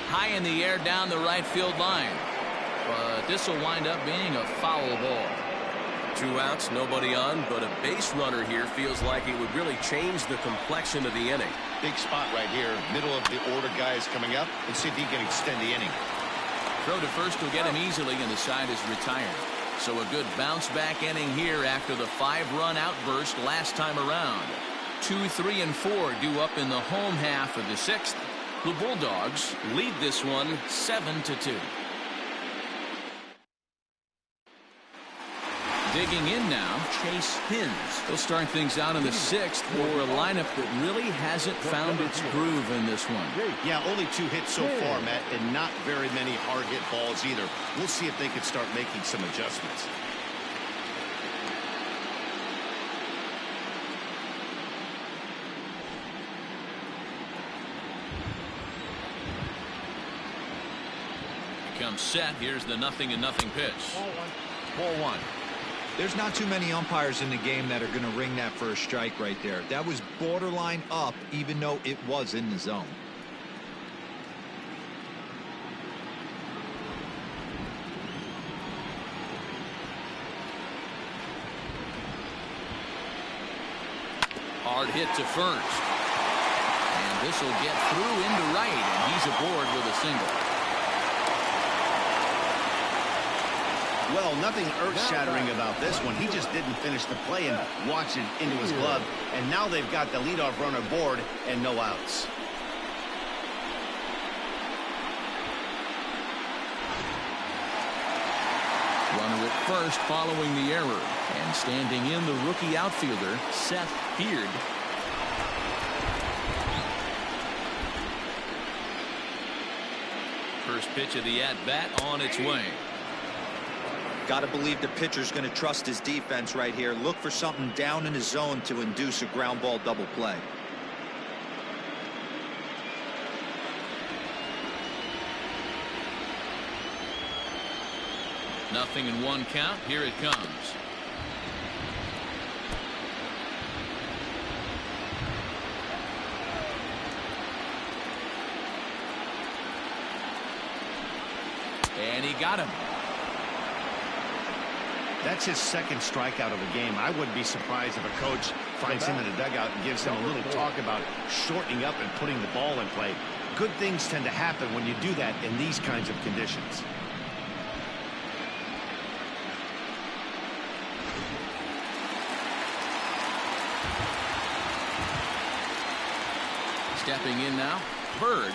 High in the air down the right field line. But this will wind up being a foul ball. 2 outs, nobody on, but a base runner here feels like it would really change the complexion of the inning. Big spot right here. Middle of the order guys coming up, and see if he can extend the inning. Throw to first will get him easily, and the side is retired. So a good bounce-back inning here after the 5-run outburst last time around. 2, 3, and 4 due up in the home half of the 6th. The Bulldogs lead this one 7-2. Digging in now, Chase Hins. He'll start things out in the 6th for a lineup that really hasn't found its groove in this one. Yeah, only 2 hits so far, Matt, and not very many hard hit balls either. We'll see if they can start making some adjustments. Comes set. Here's the 0-0 pitch. Ball 1. There's not too many umpires in the game that are going to ring that first strike right there. That was borderline up, even though it was in the zone. Hard hit to first. And this will get through into right, and he's aboard with a single. Well, nothing earth-shattering about this one. He just didn't finish the play and watch it into his glove. And now they've got the leadoff runner aboard and no outs. Runner at first following the error. And standing in, the rookie outfielder, Seth Beard. First pitch of the at-bat on its way. Got to believe the pitcher's going to trust his defense right here. Look for something down in his zone to induce a ground ball double play. Nothing in 1 count. Here it comes. And he got him. That's his 2nd strikeout of the game. I wouldn't be surprised if a coach finds him in the dugout and gives him a little talk about shortening up and putting the ball in play. Good things tend to happen when you do that in these kinds of conditions. Stepping in now, Bird,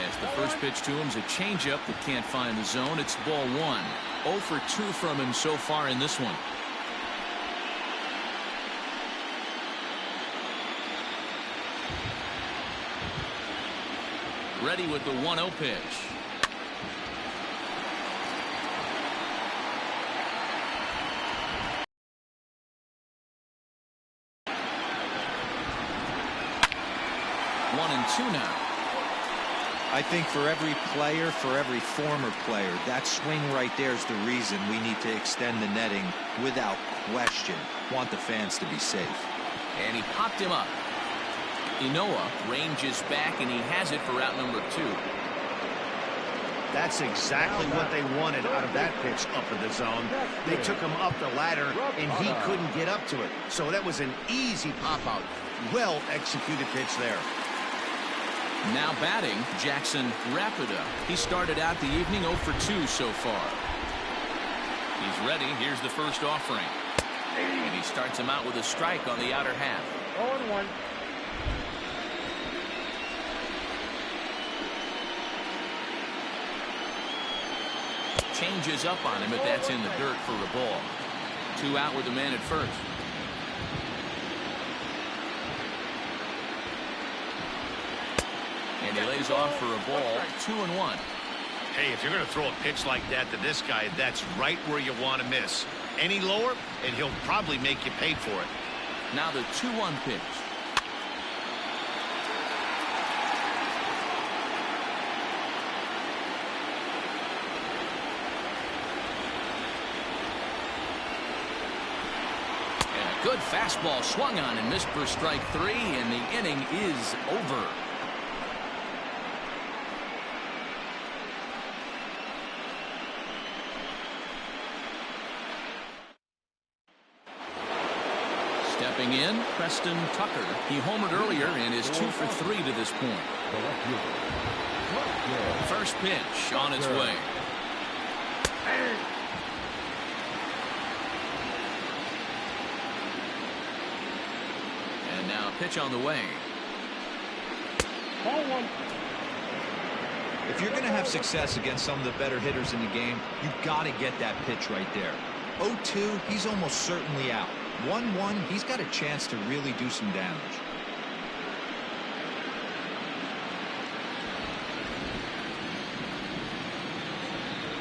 as the first pitch to him is a changeup that can't find the zone. It's ball 1. 0 for 2 from him so far in this one. Ready with the 1-0 pitch. 2 now. I think for every player, for every former player, that swing right there is the reason we need to extend the netting without question. Want the fans to be safe. And he popped him up. Ncaa ranges back, and he has it for route number 2. That's exactly what they wanted out of that pitch up in the zone. They took him up the ladder, and he couldn't get up to it. So that was an easy pop-out. Well-executed pitch there. Now batting, Jackson Rapida. He started out the evening 0 for 2 so far. He's ready. Here's the first offering. And he starts him out with a strike on the outer half. 0-1. Changes up on him, but that's in the dirt for a ball. 2 out with the man at first. And he lays off for a ball. 2-1. Hey, if you're going to throw a pitch like that to this guy, that's right where you want to miss. Any lower, and he'll probably make you pay for it. Now the 2-1 pitch. And a good fastball swung on and missed for strike 3, and the inning is over. Stepping in, Preston Tucker. He homered earlier and is 2 for 3 to this point. First pitch on its way. And now a pitch on the way. Ball 1. If you're going to have success against some of the better hitters in the game, you've got to get that pitch right there. 0-2, he's almost certainly out. 1-1, he's got a chance to really do some damage.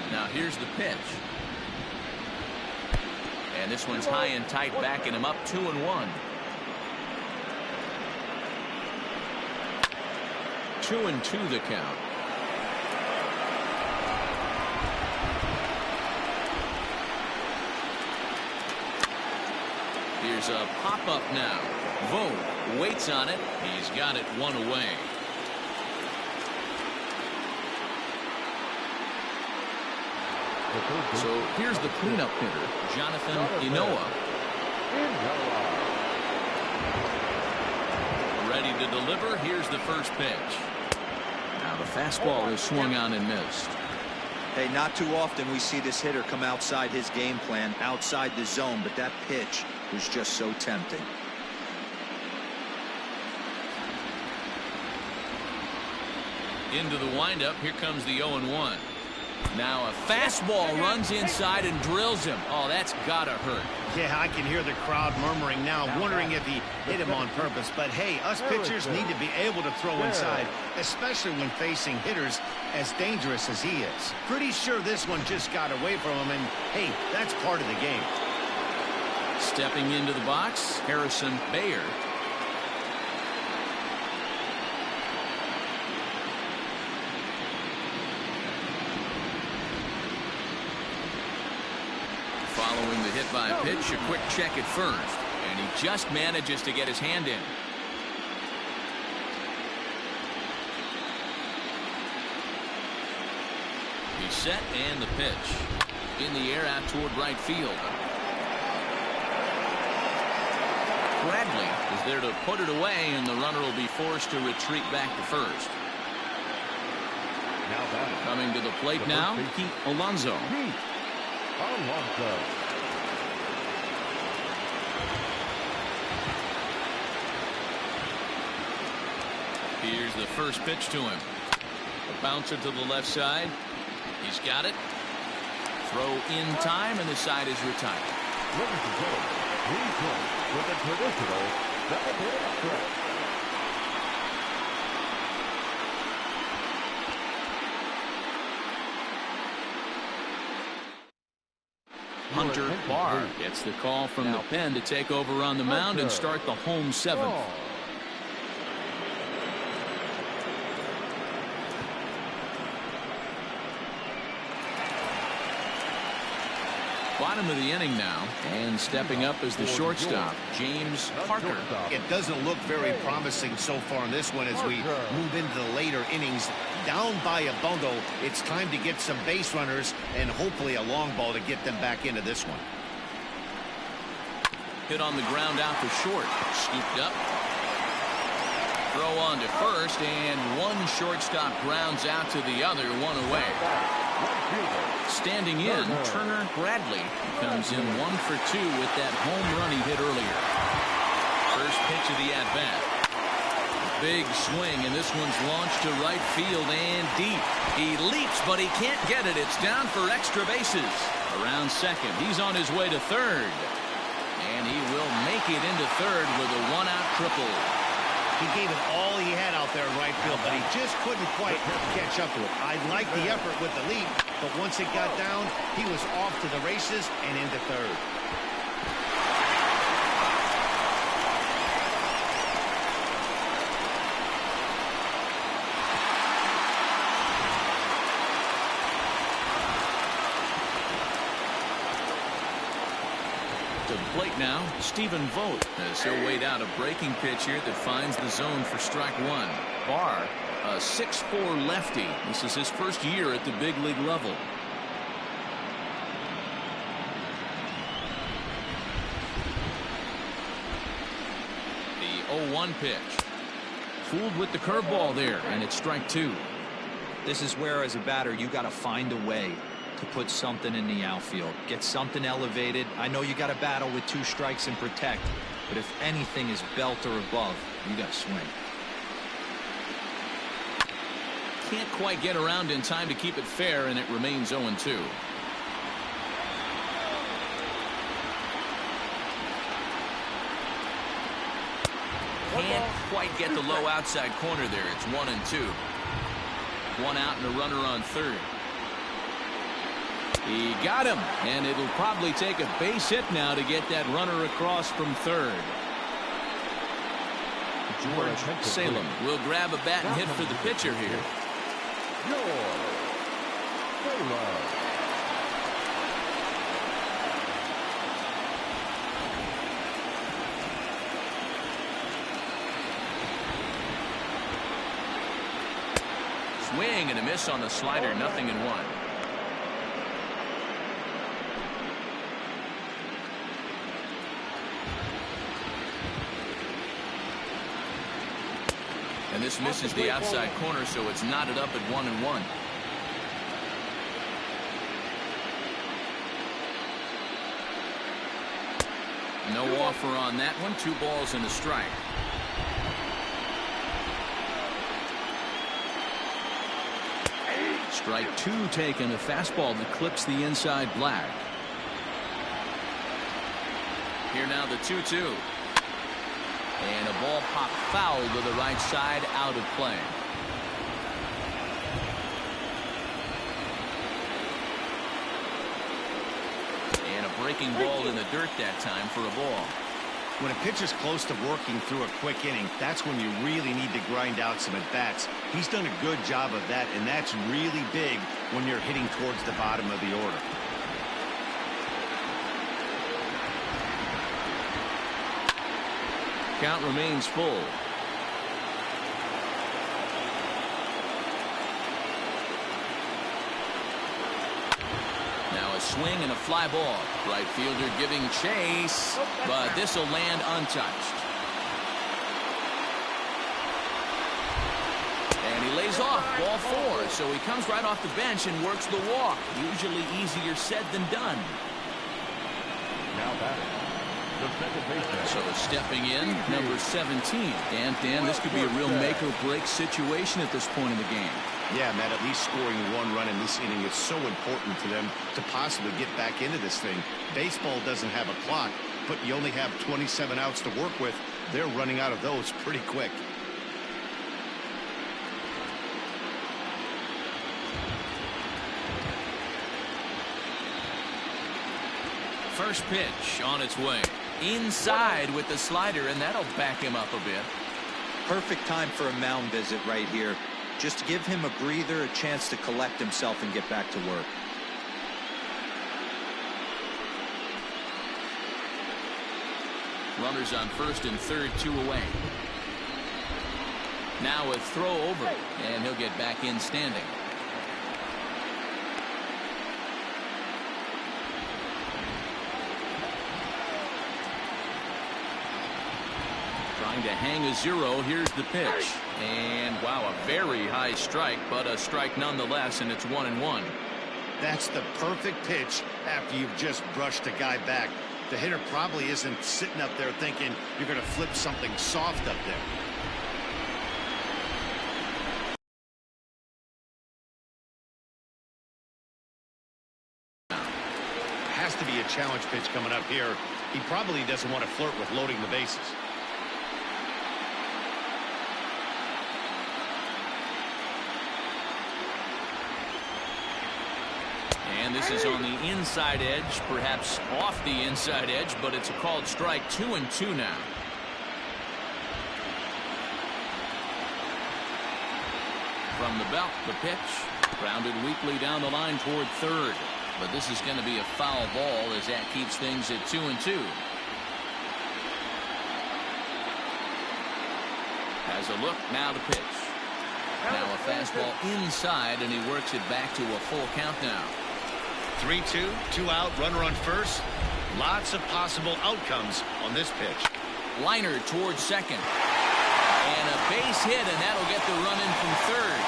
Now here's the pitch. And this one's high and tight, backing him up. 2-1. 2-2 the count. Here's a pop-up now. Vogt waits on it. He's got it 1 away. So here's the cleanup hitter, Jonathan Ncaa. Ready to deliver. Here's the first pitch. Now the fastball is swung on and missed. Hey, not too often we see this hitter come outside his game plan, outside the zone, but that pitch was just so tempting. Into the windup. Here comes the 0-1. Now a fastball runs inside and drills him. Oh, that's gotta hurt. Yeah, I can hear the crowd murmuring now, wondering if he hit him on purpose. But hey, us pitchers need to be able to throw inside, especially when facing hitters as dangerous as he is. Pretty sure this one just got away from him, and hey, that's part of the game. Stepping into the box, Harrison Bayer. Following the hit by pitch, a quick check at first, and he just manages to get his hand in. He's set, and the pitch in the air out toward right field. Bradley is there to put it away, and the runner will be forced to retreat back to first. Coming to the plate now, Pete Alonso. Here's the first pitch to him. A bouncer to the left side. He's got it. Throw in time, and the side is retired. Ladies and gentlemen, please join with the traditional double stretch. Hunter Barr gets the call from the pen to take over on the mound and start the home 7th. Bottom of the inning now, and stepping up as the shortstop, James Parker. It doesn't look very promising so far in this one as we move into the later innings. Down by a bundle, it's time to get some base runners and hopefully a long ball to get them back into this one. Hit on the ground out to short. Scooped up. Throw on to first, and one shortstop grounds out to the other, one away. Standing in, Turner Bradley comes in 1 for 2 with that home run he hit earlier. First pitch of the at-bat. Big swing, and this one's launched to right field and deep. He leaps, but he can't get it. It's down for extra bases. Around second, he's on his way to third. And he will make it into third with a one-out triple. He gave it all he had out there in right field, but he just couldn't quite catch up to it. I like the effort with the leap, but once it got down, he was off to the races and into third. To the plate now, Stephen Vogt, as he'll wait out a breaking pitch here that finds the zone for strike one. Barr, a 6'4" lefty. This is his first year at the big league level. The 0-1 pitch. Fooled with the curveball there, and it's strike two. This is where, as a batter, you got to find a way to put something in the outfield, get something elevated. I know you got to battle with 2 strikes and protect, but if anything is belt or above, you got to swing. Can't quite get around in time to keep it fair, and it remains 0-2. Can't quite get the low outside corner there. It's 1-2. 1 out and a runner on third. He got him, and it'll probably take a base hit now to get that runner across from third. George Salem will grab a bat and hit for the pitcher here. Swing and a miss on the slider, 0-1. And this misses the outside corner, so it's knotted up at 1-1. No offer on that one. 2 balls and a strike. Strike 2 taken. A fastball that clips the inside black. Here now the 2-2. And a ball popped foul to the right side, out of play. And a breaking ball in the dirt that time for a ball. When a pitcher's close to working through a quick inning, that's when you really need to grind out some at-bats. He's done a good job of that, and that's really big when you're hitting towards the bottom of the order. Count remains full. Now a swing and a fly ball. Right fielder giving chase, but this will land untouched. And he lays off, ball 4, so he comes right off the bench and works the walk. Usually easier said than done. Now batting. So stepping in, number 17. And Dan, this could be a real make-or-break situation at this point in the game. Yeah, Matt, at least scoring 1 run in this inning is so important to them to possibly get back into this thing. Baseball doesn't have a clock, but you only have 27 outs to work with. They're running out of those pretty quick. First pitch on its way. Inside with the slider, and that'll back him up a bit. Perfect time for a mound visit right here. Just give him a breather, a chance to collect himself and get back to work. Runners on first and third, 2 away. Now a throw over, and he'll get back in standing. Trying to hang a 0. Here's the pitch. And wow, a very high strike, but a strike nonetheless, and it's 1-1. That's the perfect pitch after you've just brushed a guy back. The hitter probably isn't sitting up there thinking you're going to flip something soft up there. Has to be a challenge pitch coming up here. He probably doesn't want to flirt with loading the bases. And this is on the inside edge, perhaps off the inside edge, but it's a called strike. 2-2 now. From the belt, the pitch. Grounded weakly down the line toward third. But this is going to be a foul ball as that keeps things at 2-2. Has a look, now the pitch. Now a fastball inside, and he works it back to a full count now. 3-2, 2 out, runner on first. Lots of possible outcomes on this pitch. Liner towards second. And a base hit, and that'll get the run in from third.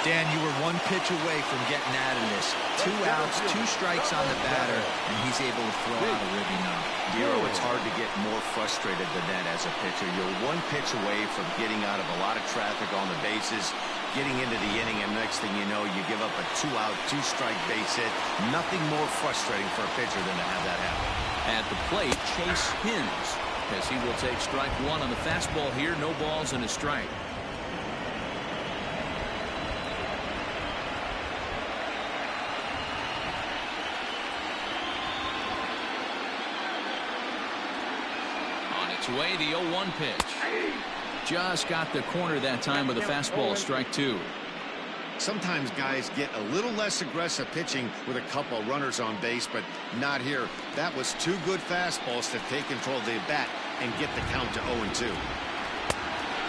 Dan, you were 1 pitch away from getting out of this. 2 outs, 2 strikes on the batter, and he's able to throw out a ribby now. Dero, it's hard to get more frustrated than that as a pitcher. You're 1 pitch away from getting out of a lot of traffic on the bases, getting into the inning, and next thing you know, you give up a 2-out, 2-strike base hit. Nothing more frustrating for a pitcher than to have that happen. At the plate, Chase Hins, as he will take strike 1 on the fastball here. No balls and a strike. Way the 0-1 pitch. Just got the corner that time with a fastball. Strike 2. Sometimes guys get a little less aggressive pitching with a couple runners on base, but not here. That was 2 good fastballs to take control of the bat and get the count to 0-2.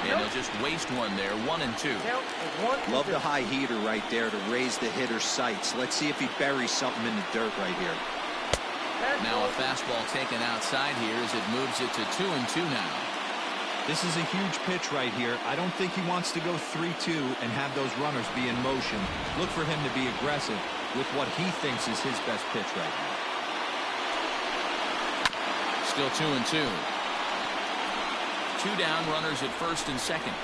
And they'll just waste one there. 1-2. Love the high heater right there to raise the hitter's sights. Let's see if he buries something in the dirt right here. Now a fastball taken outside here as it moves it to 2-2 now. This is a huge pitch right here. I don't think he wants to go 3-2 and have those runners be in motion. Look for him to be aggressive with what he thinks is his best pitch right now. Still 2-2. 2 down, runners at first and second.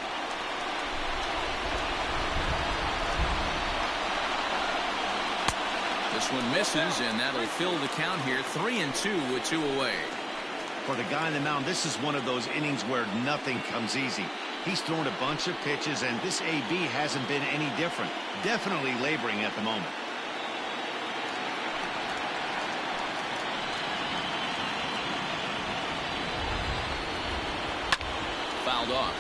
This one misses, and that'll fill the count here. 3-2 with 2 away. For the guy on the mound, this is one of those innings where nothing comes easy. He's thrown a bunch of pitches, and this AB hasn't been any different. Definitely laboring at the moment. Fouled off.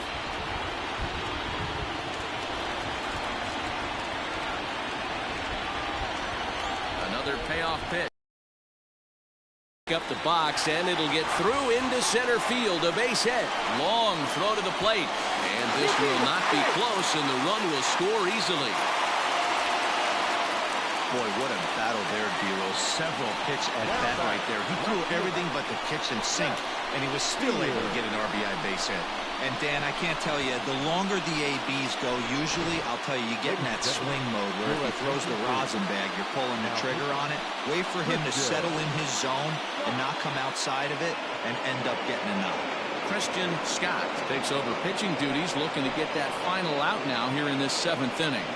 Another payoff pitch. Up the box, and it'll get through into center field. A base hit. Long throw to the plate. And this will not be close, and the run will score easily. Boy, what a battle there, Dero. Several pitch at bat right there. He threw everything but the kitchen sink, and he was still able to get an RBI base hit. And Dan, I can't tell you, the longer the ABs go, usually, I'll tell you, you get in that swing mode where if he throws the rosin bag, you're pulling the trigger on it. Wait for him to settle in his zone and not come outside of it and end up getting a knock. Christian Scott takes over pitching duties, looking to get that final out now here in this 7th inning.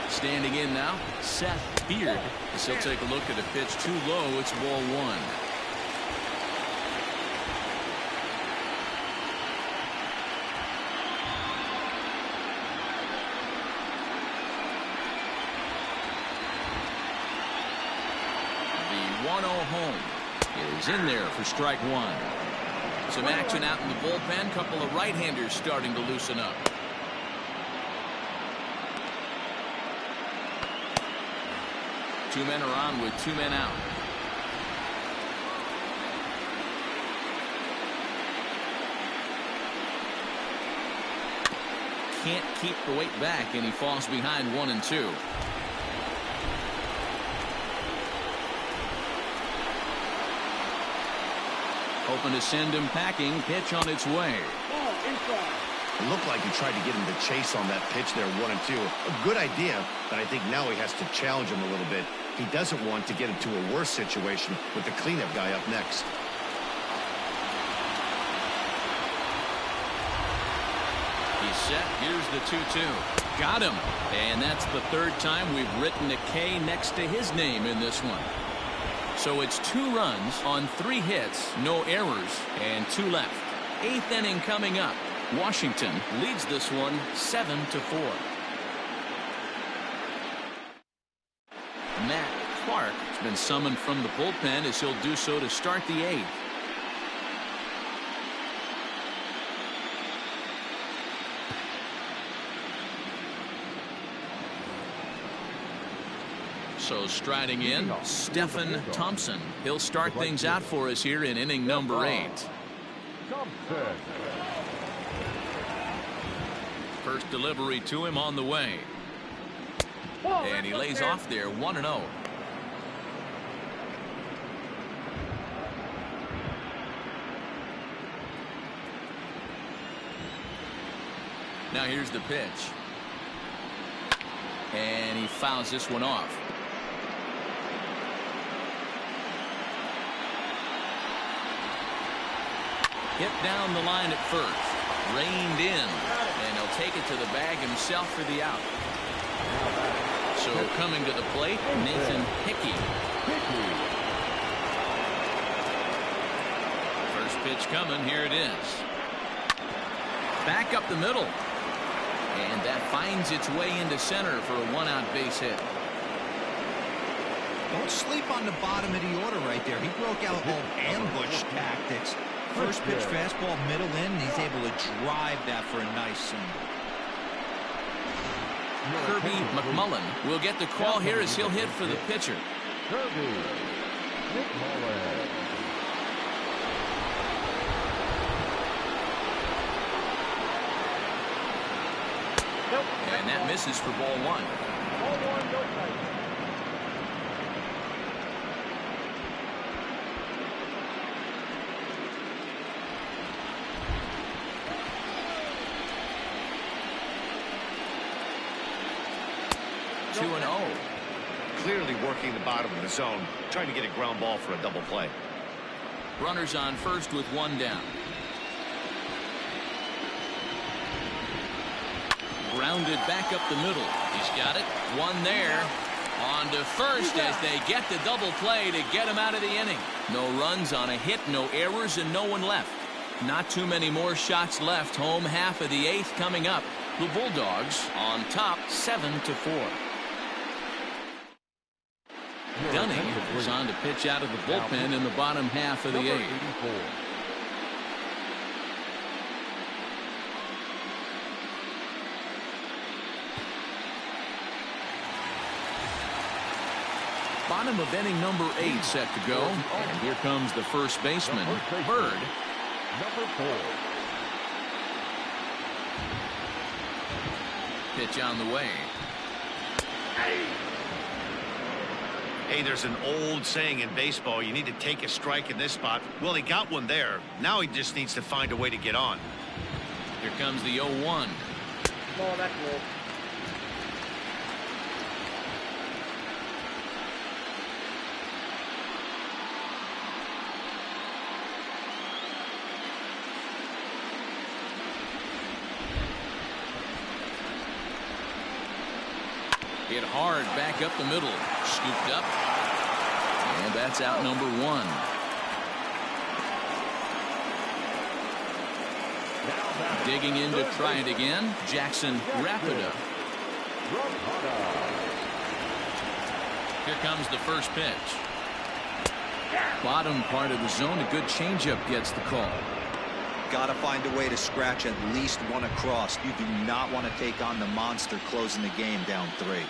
Standing in now, Seth Beard, as he'll take a look at a pitch too low. It's ball 1. The 1-0 home is in there for strike 1. Some action out in the bullpen. Couple of right-handers starting to loosen up. Two men are on with two men out. Can't keep the weight back, and he falls behind 1-2. Hoping to send him packing. Pitch on its way. It looked like he tried to get him to chase on that pitch there, 1-2. A good idea, but I think now he has to challenge him a little bit. He doesn't want to get into a worse situation with the cleanup guy up next. He's set. Here's the 2-2. Got him. And that's the third time we've written a K next to his name in this one. So it's 2 runs on 3 hits, no errors, and 2 left. 8th inning coming up. Washington leads this one 7-4. Matt Clark has been summoned from the bullpen as he'll do so to start the 8th. So striding in, Stephen Thompson. He'll start things out for us here in inning number 8. First delivery to him on the way. And he lays off there 1-0. Now here's the pitch. And he fouls this one off. Hit down the line at first. Reined in. And he'll take it to the bag himself for the out. So coming to the plate, Nathan Hickey. First pitch coming. Here it is. Back up the middle. And that finds its way into center for a 1-out base hit. Don't sleep on the bottom of the order right there. He broke out all ambush tactics. First pitch fastball, middle in. He's able to drive that for a nice single. Kirby McMullen will get the call here as he'll hit for the pitcher. Kirby McMullen. And that misses for ball 1. Ball 1, no strike. Clearly working the bottom of the zone, trying to get a ground ball for a double play. Runners on first with 1 down. Grounded back up the middle. He's got it. 1 there. On to first as they get the double play to get him out of the inning. No runs on a hit, no errors, and no one left. Not too many more shots left. Home half of the 8th coming up. The Bulldogs on top 7-4. Dunning is on to pitch out of the bullpen in the bottom half of the 8th. Bottom of inning number 8 set to go. And here comes the first baseman, Bird. Number 4. Pitch on the way. Hey, there's an old saying in baseball, you need to take a strike in this spot. Well, he got one there. Now he just needs to find a way to get on. Here comes the 0-1. Oh, that's low. Hit hard back up the middle. Scooped up. And that's out number 1. Digging in to try it again. Jackson Rapida. Here comes the first pitch. Bottom part of the zone. A good changeup gets the call. Got to find a way to scratch at least one across. You do not want to take on the monster closing the game down 3.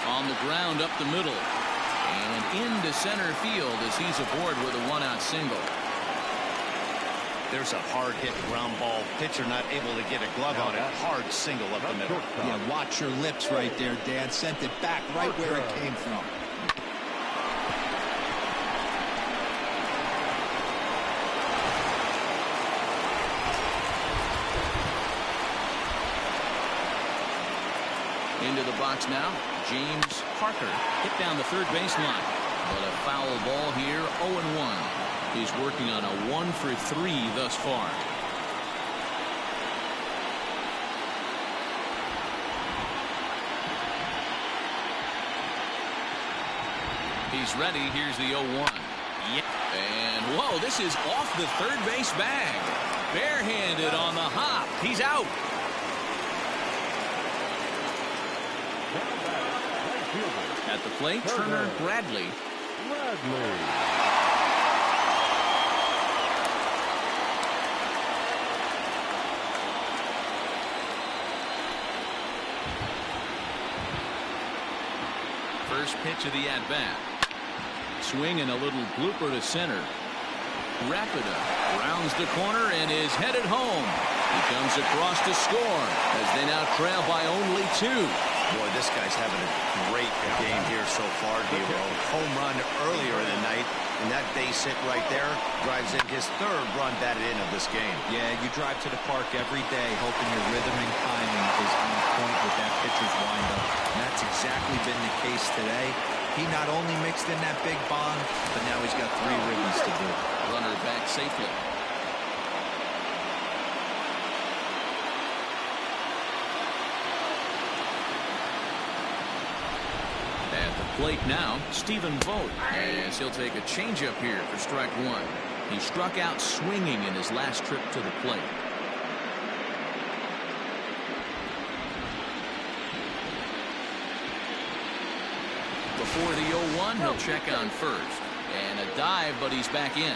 On the ground up the middle. And into center field as he's aboard with a one-out single. There's a hard hit ground ball. Pitcher not able to get a glove on it. Hard single up the middle. Yeah, watch your lips right there, Dad. Sent it back right where it came from. Into the box now. James Parker hit down the third baseline. But a foul ball here, 0-1. He's working on a 1 for 3 thus far. He's ready. Here's the 0-1. Yeah. And whoa, this is off the third base bag. Barehanded on the hop. He's out. At the plate, Turner Bradley. First pitch of the at-bat. Swing and a little blooper to center. Rapida rounds the corner and is headed home. He comes across to score as they now trail by only 2. Boy, this guy's having a great game here so far, Dero. Home run earlier in the night, and that base hit right there drives in his 3rd run batted in of this game. Yeah, you drive to the park every day hoping your rhythm and timing is on point with that pitcher's windup. And that's exactly been the case today. He not only mixed in that big bomb, but now he's got 3 ribbies to do. Runner back safely. At the plate now, Stephen Vogt, as he'll take a changeup here for strike 1. He struck out swinging in his last trip to the plate. Before the 0-1, he'll check on first. And a dive, but he's back in.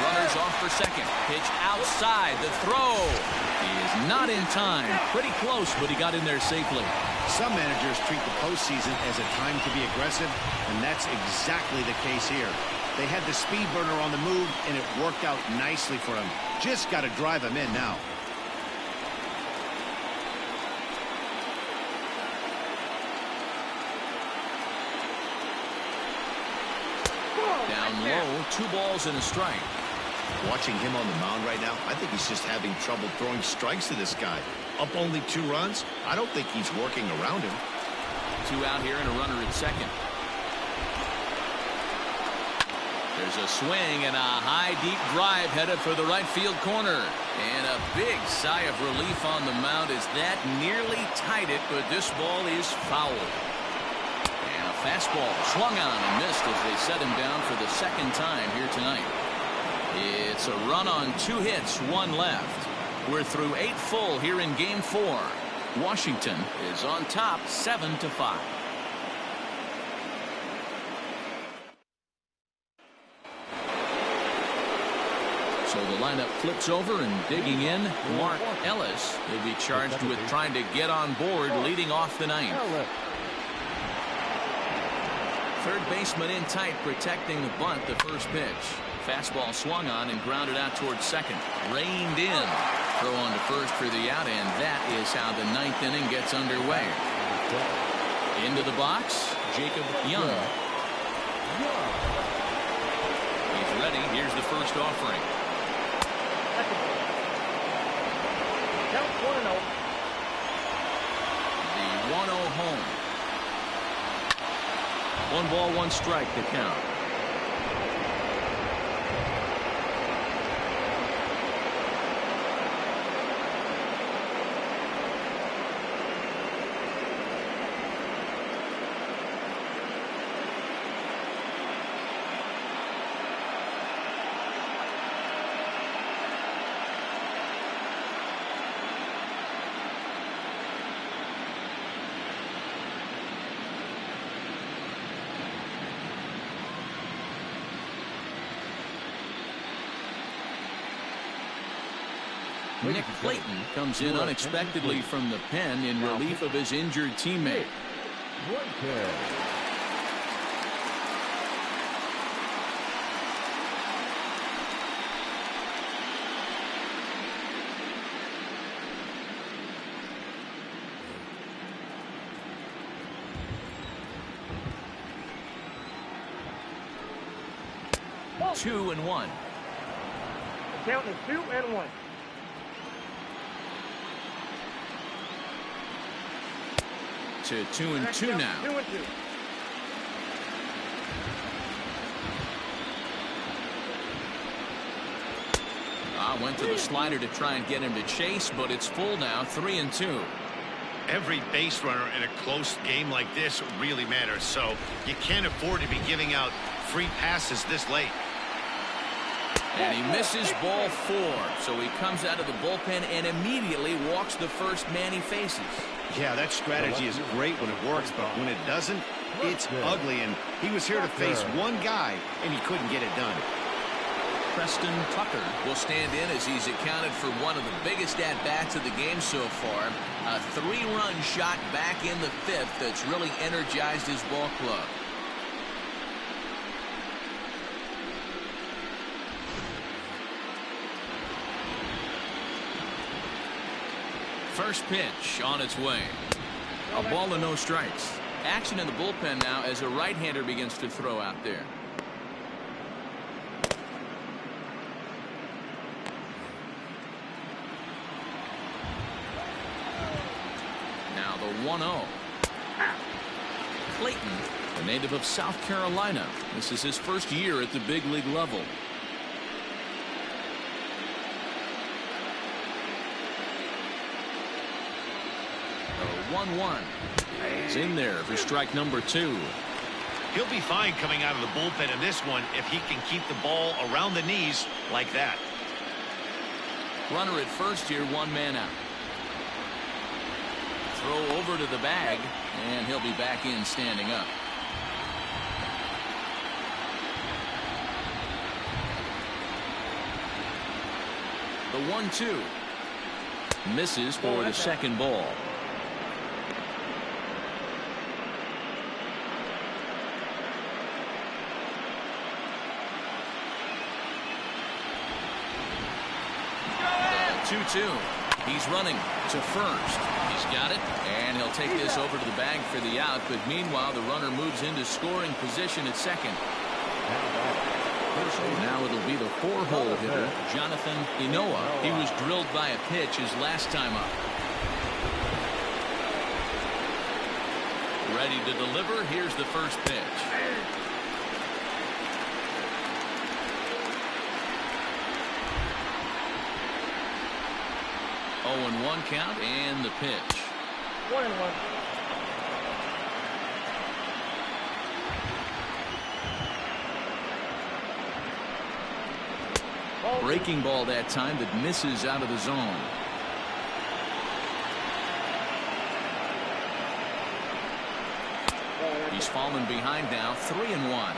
Runners off for second. Pitch outside. The throw. He is not in time. Pretty close, but he got in there safely. Some managers treat the postseason as a time to be aggressive, and that's exactly the case here. They had the speed burner on the move, and it worked out nicely for him. Just got to drive him in now. Down low, 2 balls and a strike. Watching him on the mound right now, I think he's just having trouble throwing strikes to this guy. Up only 2 runs? I don't think he's working around him. 2 out here and a runner at second. There's a swing and a high deep drive headed for the right field corner. And a big sigh of relief on the mound as that nearly tied it, but this ball is foul. And a fastball swung on and missed as they set him down for the 2nd time here tonight. It's a run on 2 hits, 1 left. We're through 8 full here in game 4. Washington is on top 7-5. So the lineup flips over and digging in. Mark Ellis will be charged with trying to get on board leading off the 9th. Third baseman in tight protecting the bunt the first pitch. Fastball swung on and grounded out towards second. Reined in. Throw on to first for the out, and that is how the 9th inning gets underway. Into the box, Jacob Young. He's ready. Here's the first offering. Count 1-0. The 1-0 home. 1 ball, 1 strike to count. Nick Clayton comes in unexpectedly from the pen in relief of his injured teammate. Ball. 2-1. The count is 2-1. To 2-2 now. 2-2. Went to the slider to try and get him to chase, but it's full now. 3-2. Every base runner in a close game like this really matters, so you can't afford to be giving out free passes this late. And he misses ball 4, so he comes out of the bullpen and immediately walks the first man he faces. Yeah, that strategy is great when it works, but when it doesn't, it's ugly, and he was here to face one guy, and he couldn't get it done. Preston Tucker will stand in as he's accounted for one of the biggest at-bats of the game so far. A 3-run shot back in the 5th that's really energized his ball club. First pitch on its way. A ball and no strikes. Action in the bullpen now as a right-hander begins to throw out there. Now the 1-0. Clayton, a native of South Carolina. This is his first year at the big league level. The 1-1. He's in there for strike number 2. He'll be fine coming out of the bullpen in this one if he can keep the ball around the knees like that. Runner at first here, 1 man out. Throw over to the bag, and he'll be back in standing up. The 1-2. Misses for the second ball. The 2-2. He's running to first. He's got it, and he'll take this over to the bag for the out. But meanwhile, the runner moves into scoring position at second. So now it'll be the 4-hole hitter, Jonathan Ncaa. He was drilled by a pitch his last time up. Ready to deliver. Here's the first pitch. Oh, and 1 count, and the pitch. 1-1. Breaking ball that time that misses out of the zone. He's fallen behind now. 3-1.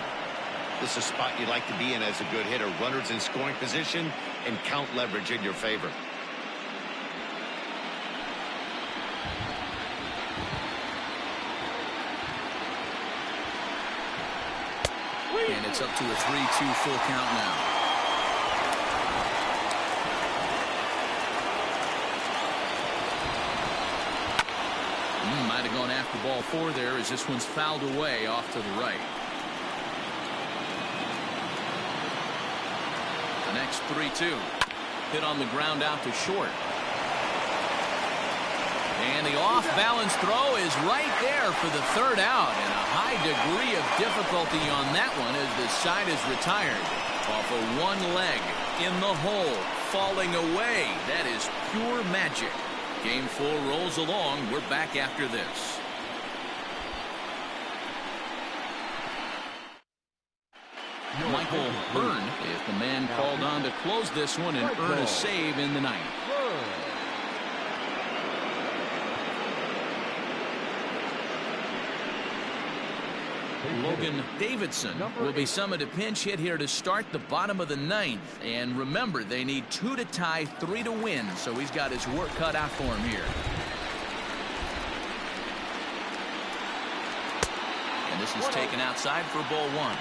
This is a spot you'd like to be in as a good hitter. Runners in scoring position and count leverage in your favor. And it's up to a 3-2 full count now. Might have gone after ball 4 there as this one's fouled away off to the right. The next 3-2. Hit on the ground out to short. And the off-balance throw is right there for the 3rd out. And a high degree of difficulty on that one as the side is retired. Off of 1 leg in the hole. Falling away. That is pure magic. Game 4 rolls along. We're back after this. Michael Byrne is the man called on to close this one and earn a save in the 9th. Logan Davidson will be summoned a pinch hit here to start the bottom of the ninth. And remember, they need 2 to tie, 3 to win. So he's got his work cut out for him here. And this is taken outside for ball 1.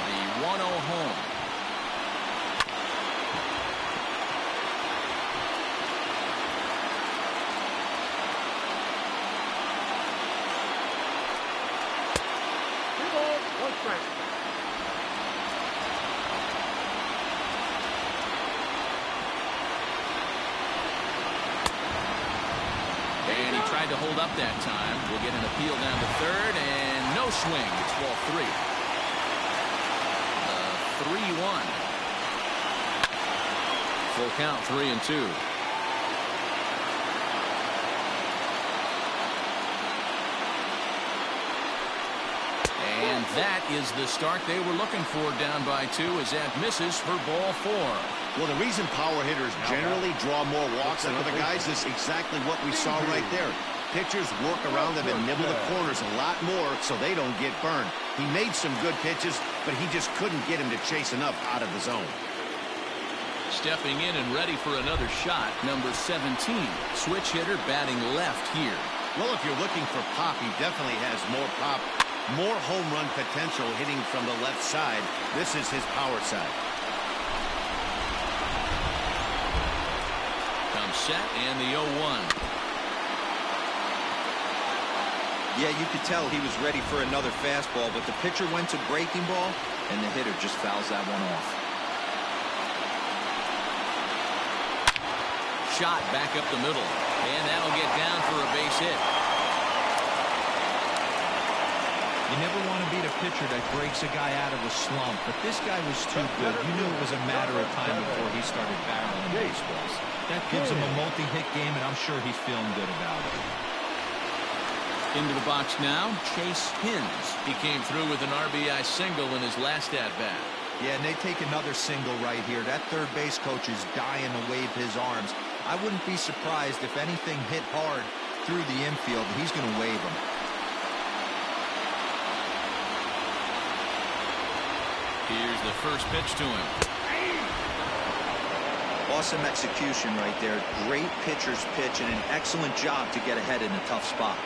The 1-0 home. And he tried to hold up that time. We'll get an appeal down to third, and no swing. It's ball 3. 3-1. Full count, 3-2. And that is the start they were looking for, down by 2, as that misses for ball 4. Well, the reason power hitters generally draw more walks than other guys is exactly what we saw right there. Pitchers work around them and nibble the corners a lot more so they don't get burned. He made some good pitches, but he just couldn't get him to chase enough out of the zone. Stepping in and ready for another shot, number 17. Switch hitter batting left here. Well, if you're looking for pop, he definitely has more pop, more home run potential hitting from the left side. This is his power side. Comes set, and the 0-1. Yeah, you could tell he was ready for another fastball, but the pitcher went to breaking ball, and the hitter just fouls that one off. Shot back up the middle, and that'll get down for a base hit. You never want to beat a pitcher that breaks a guy out of a slump, but this guy was too good. You knew it was a matter of time before he started barreling baseballs. That gives him a multi-hit game, and I'm sure he's feeling good about it. Into the box now, Chase Hins. He came through with an RBI single in his last at-bat. Yeah, and they take another single right here. That third base coach is dying to wave his arms. I wouldn't be surprised if anything hit hard through the infield. He's going to wave them. Here's the first pitch to him. Awesome execution right there. Great pitcher's pitch and an excellent job to get ahead in a tough spot.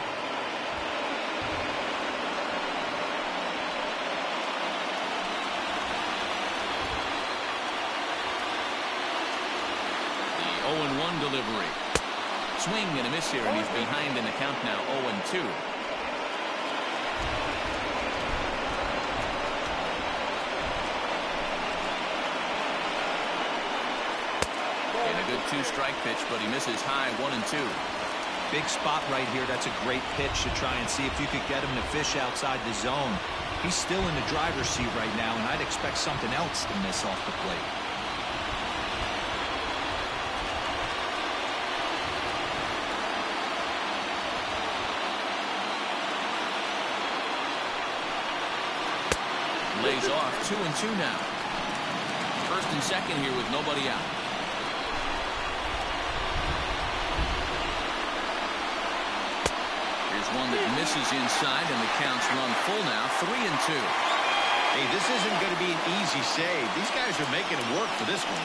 The 0-1 delivery. Swing and a miss here, and he's behind in the count now, 0-2. Good 2-strike pitch, but he misses high, 1-2. Big spot right here. That's a great pitch to try and see if you could get him to fish outside the zone. He's still in the driver's seat right now, and I'd expect something else to miss off the plate. Lays off, 2-2 now. First and second here with nobody out. One that misses inside, and the count's run full now, 3-2. Hey, this isn't going to be an easy save. These guys are making it work for this one.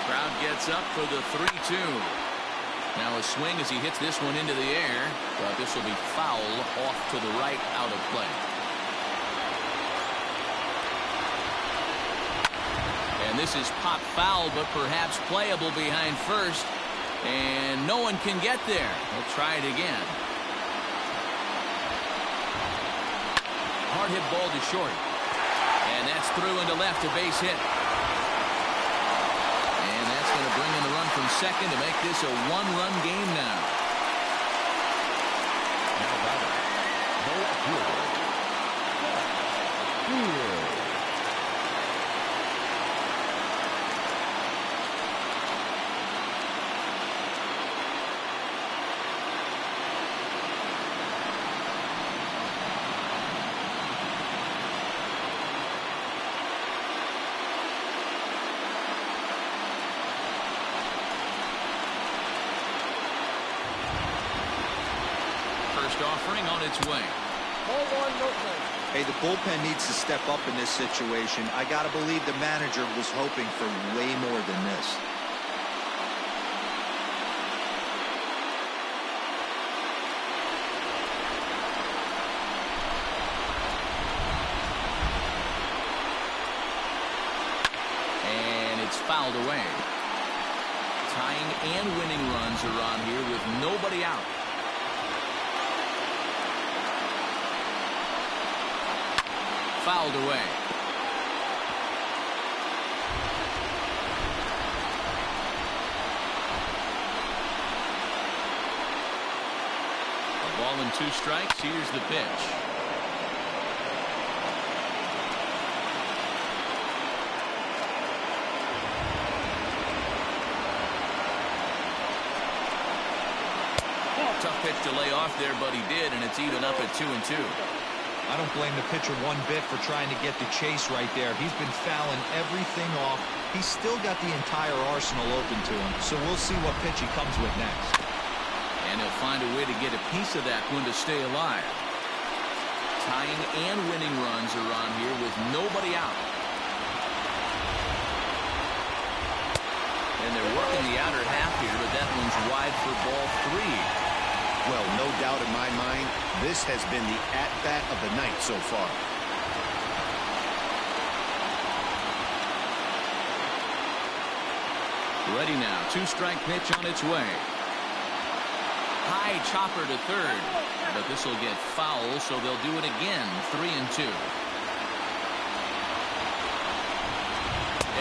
Crowd gets up for the 3-2. Now a swing as he hits this one into the air, but this will be foul off to the right, out of play. And this is pop foul, but perhaps playable behind first. And no one can get there. We'll try it again. Hard hit ball to short. And that's through into left, a base hit. Going to bring in the run from second to make this a one-run game now. Now batting, the left fielder, Next offering on its way. Ball one, no play. Hey, the bullpen needs to step up in this situation. I got to believe the manager was hoping for way more than this. And it's fouled away. Tying and winning runs are on here with nobody out. Fouled away. A ball and 2 strikes. Here's the pitch. Tough pitch to lay off there, but he did, and it's even up at 2-2. I don't blame the pitcher one bit for trying to get the chase right there. He's been fouling everything off. He's still got the entire arsenal open to him, so we'll see what pitch he comes with next. And he'll find a way to get a piece of that one to stay alive. Tying and winning runs are on here with nobody out. And they're working the outer half here, but that one's wide for ball 3. Well, no doubt in my mind, this has been the at-bat of the night so far. Ready now. 2-strike pitch on its way. High chopper to third, but this will get foul, so they'll do it again. 3-2.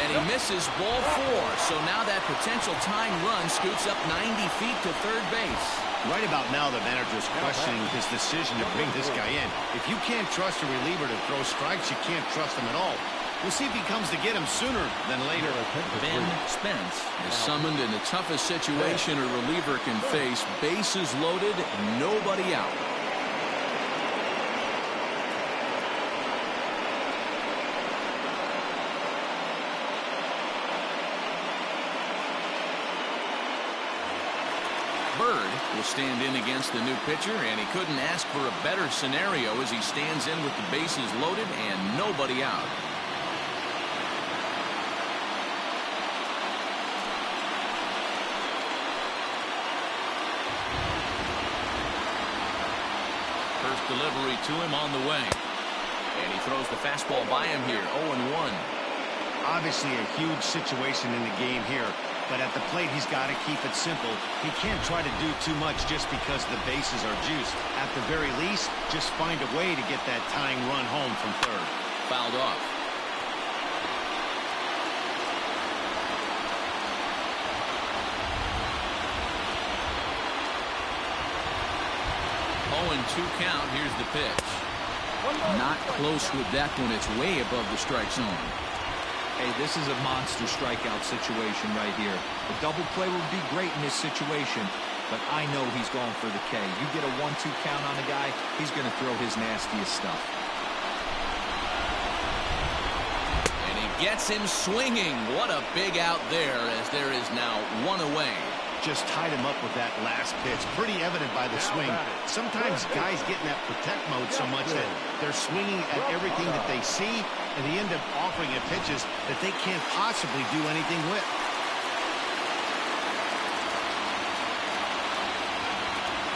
And he misses ball 4, so now that potential tying run scoots up 90 feet to third base. Right about now, the manager's questioning his decision to bring this guy in. If you can't trust a reliever to throw strikes, you can't trust him at all. We'll see if he comes to get him sooner than later. Ben Spence is summoned in the toughest situation a reliever can face. Bases loaded, nobody out. Bird will stand in against the new pitcher, and he couldn't ask for a better scenario as he stands in with the bases loaded and nobody out. First delivery to him on the way. And he throws the fastball by him here. 0-1. Obviously a huge situation in the game here. But at the plate, he's got to keep it simple. He can't try to do too much just because the bases are juiced. At the very least, just find a way to get that tying run home from third. Fouled off. Oh, 2 count. Here's the pitch. Not close with that one. It's way above the strike zone. Hey, this is a monster strikeout situation right here. A double play would be great in this situation, but I know he's going for the K. You get a 1-2 count on a guy, he's going to throw his nastiest stuff. And he gets him swinging. What a big out there, as there is now 1 away. Just tied him up with that last pitch. Pretty evident by the swing. Sometimes guys get in that protect mode so much that they're swinging at everything that they see, and they end up offering at pitches that they can't possibly do anything with.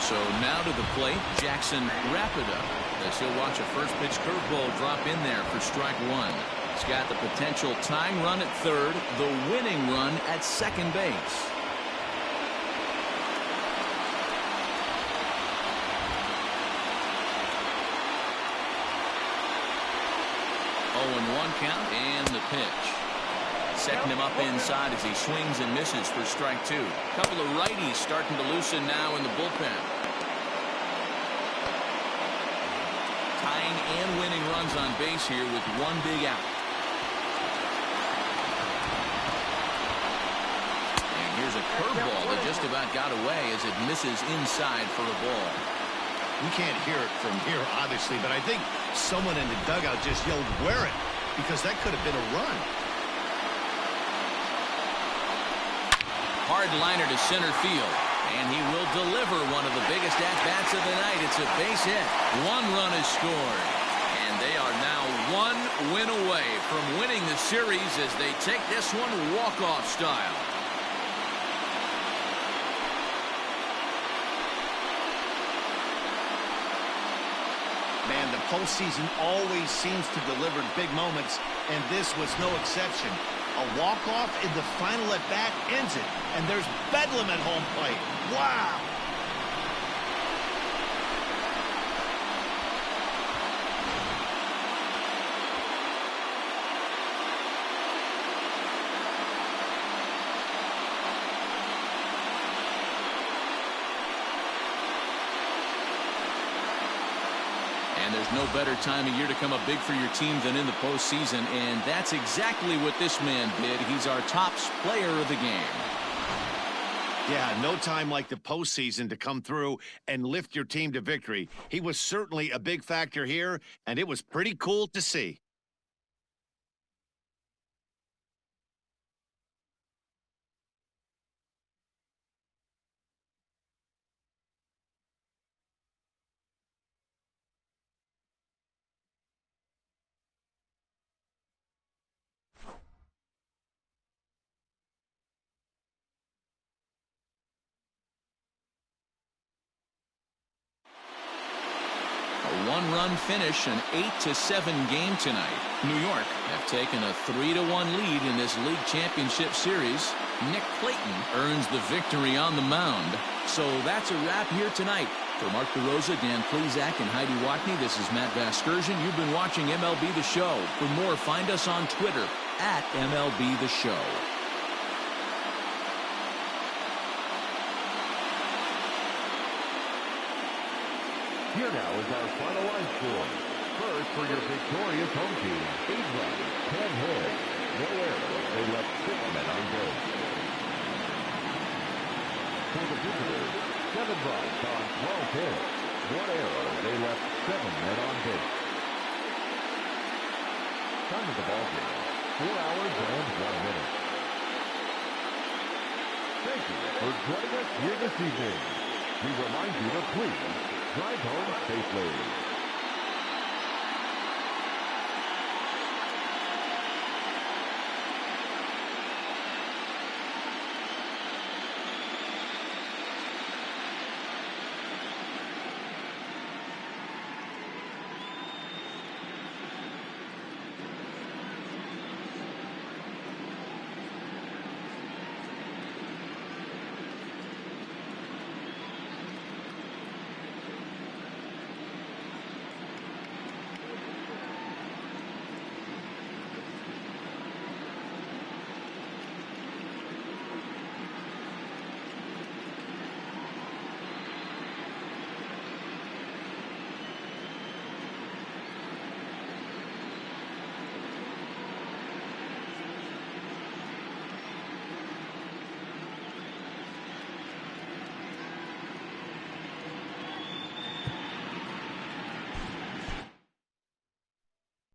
So now to the plate, Jackson Rapida, as he'll watch a first pitch curveball drop in there for strike 1. He's got the potential tying run at third, the winning run at second base. 0-1 count, and the pitch. Setting him up inside as he swings and misses for strike 2. Couple of righties starting to loosen now in the bullpen. Tying and winning runs on base here with 1 big out. And here's a curveball that just about got away as it misses inside for a ball. We can't hear it from here, obviously, but I think someone in the dugout just yelled, "Wear it," because that could have been a run. Hard liner to center field. And he will deliver one of the biggest at-bats of the night. It's a base hit. 1 run is scored. And they are now 1 win away from winning the series as they take this one walk-off style. Man, the postseason always seems to deliver big moments, and this was no exception. A walk-off in the final at-bat ends it, and there's bedlam at home plate. Wow! And there's no better time of year to come up big for your team than in the postseason, and that's exactly what this man did. He's our top player of the game. Yeah, no time like the postseason to come through and lift your team to victory. He was certainly a big factor here, and it was pretty cool to see. A 1-run finish, an 8-7 game tonight. New York have taken a 3-1 lead in this league championship series. Nick Clayton earns the victory on the mound. So that's a wrap here tonight. For Mark DeRosa, Dan Plezak, and Heidi Watney, this is Matt Vasgersian. You've been watching MLB The Show. For more, find us on Twitter at MLB The Show. Here now is our final line score. First, for your victorious home team, 8 runs, 10 hits, no errors. They left 6 men on base. For the visitors, 7 runs on 12 hits, 1 error. They left 7 men on base. Time of the ball game, 4 hours and 1 minute. Thank you for joining us here this evening. We remind you to please drive home safely.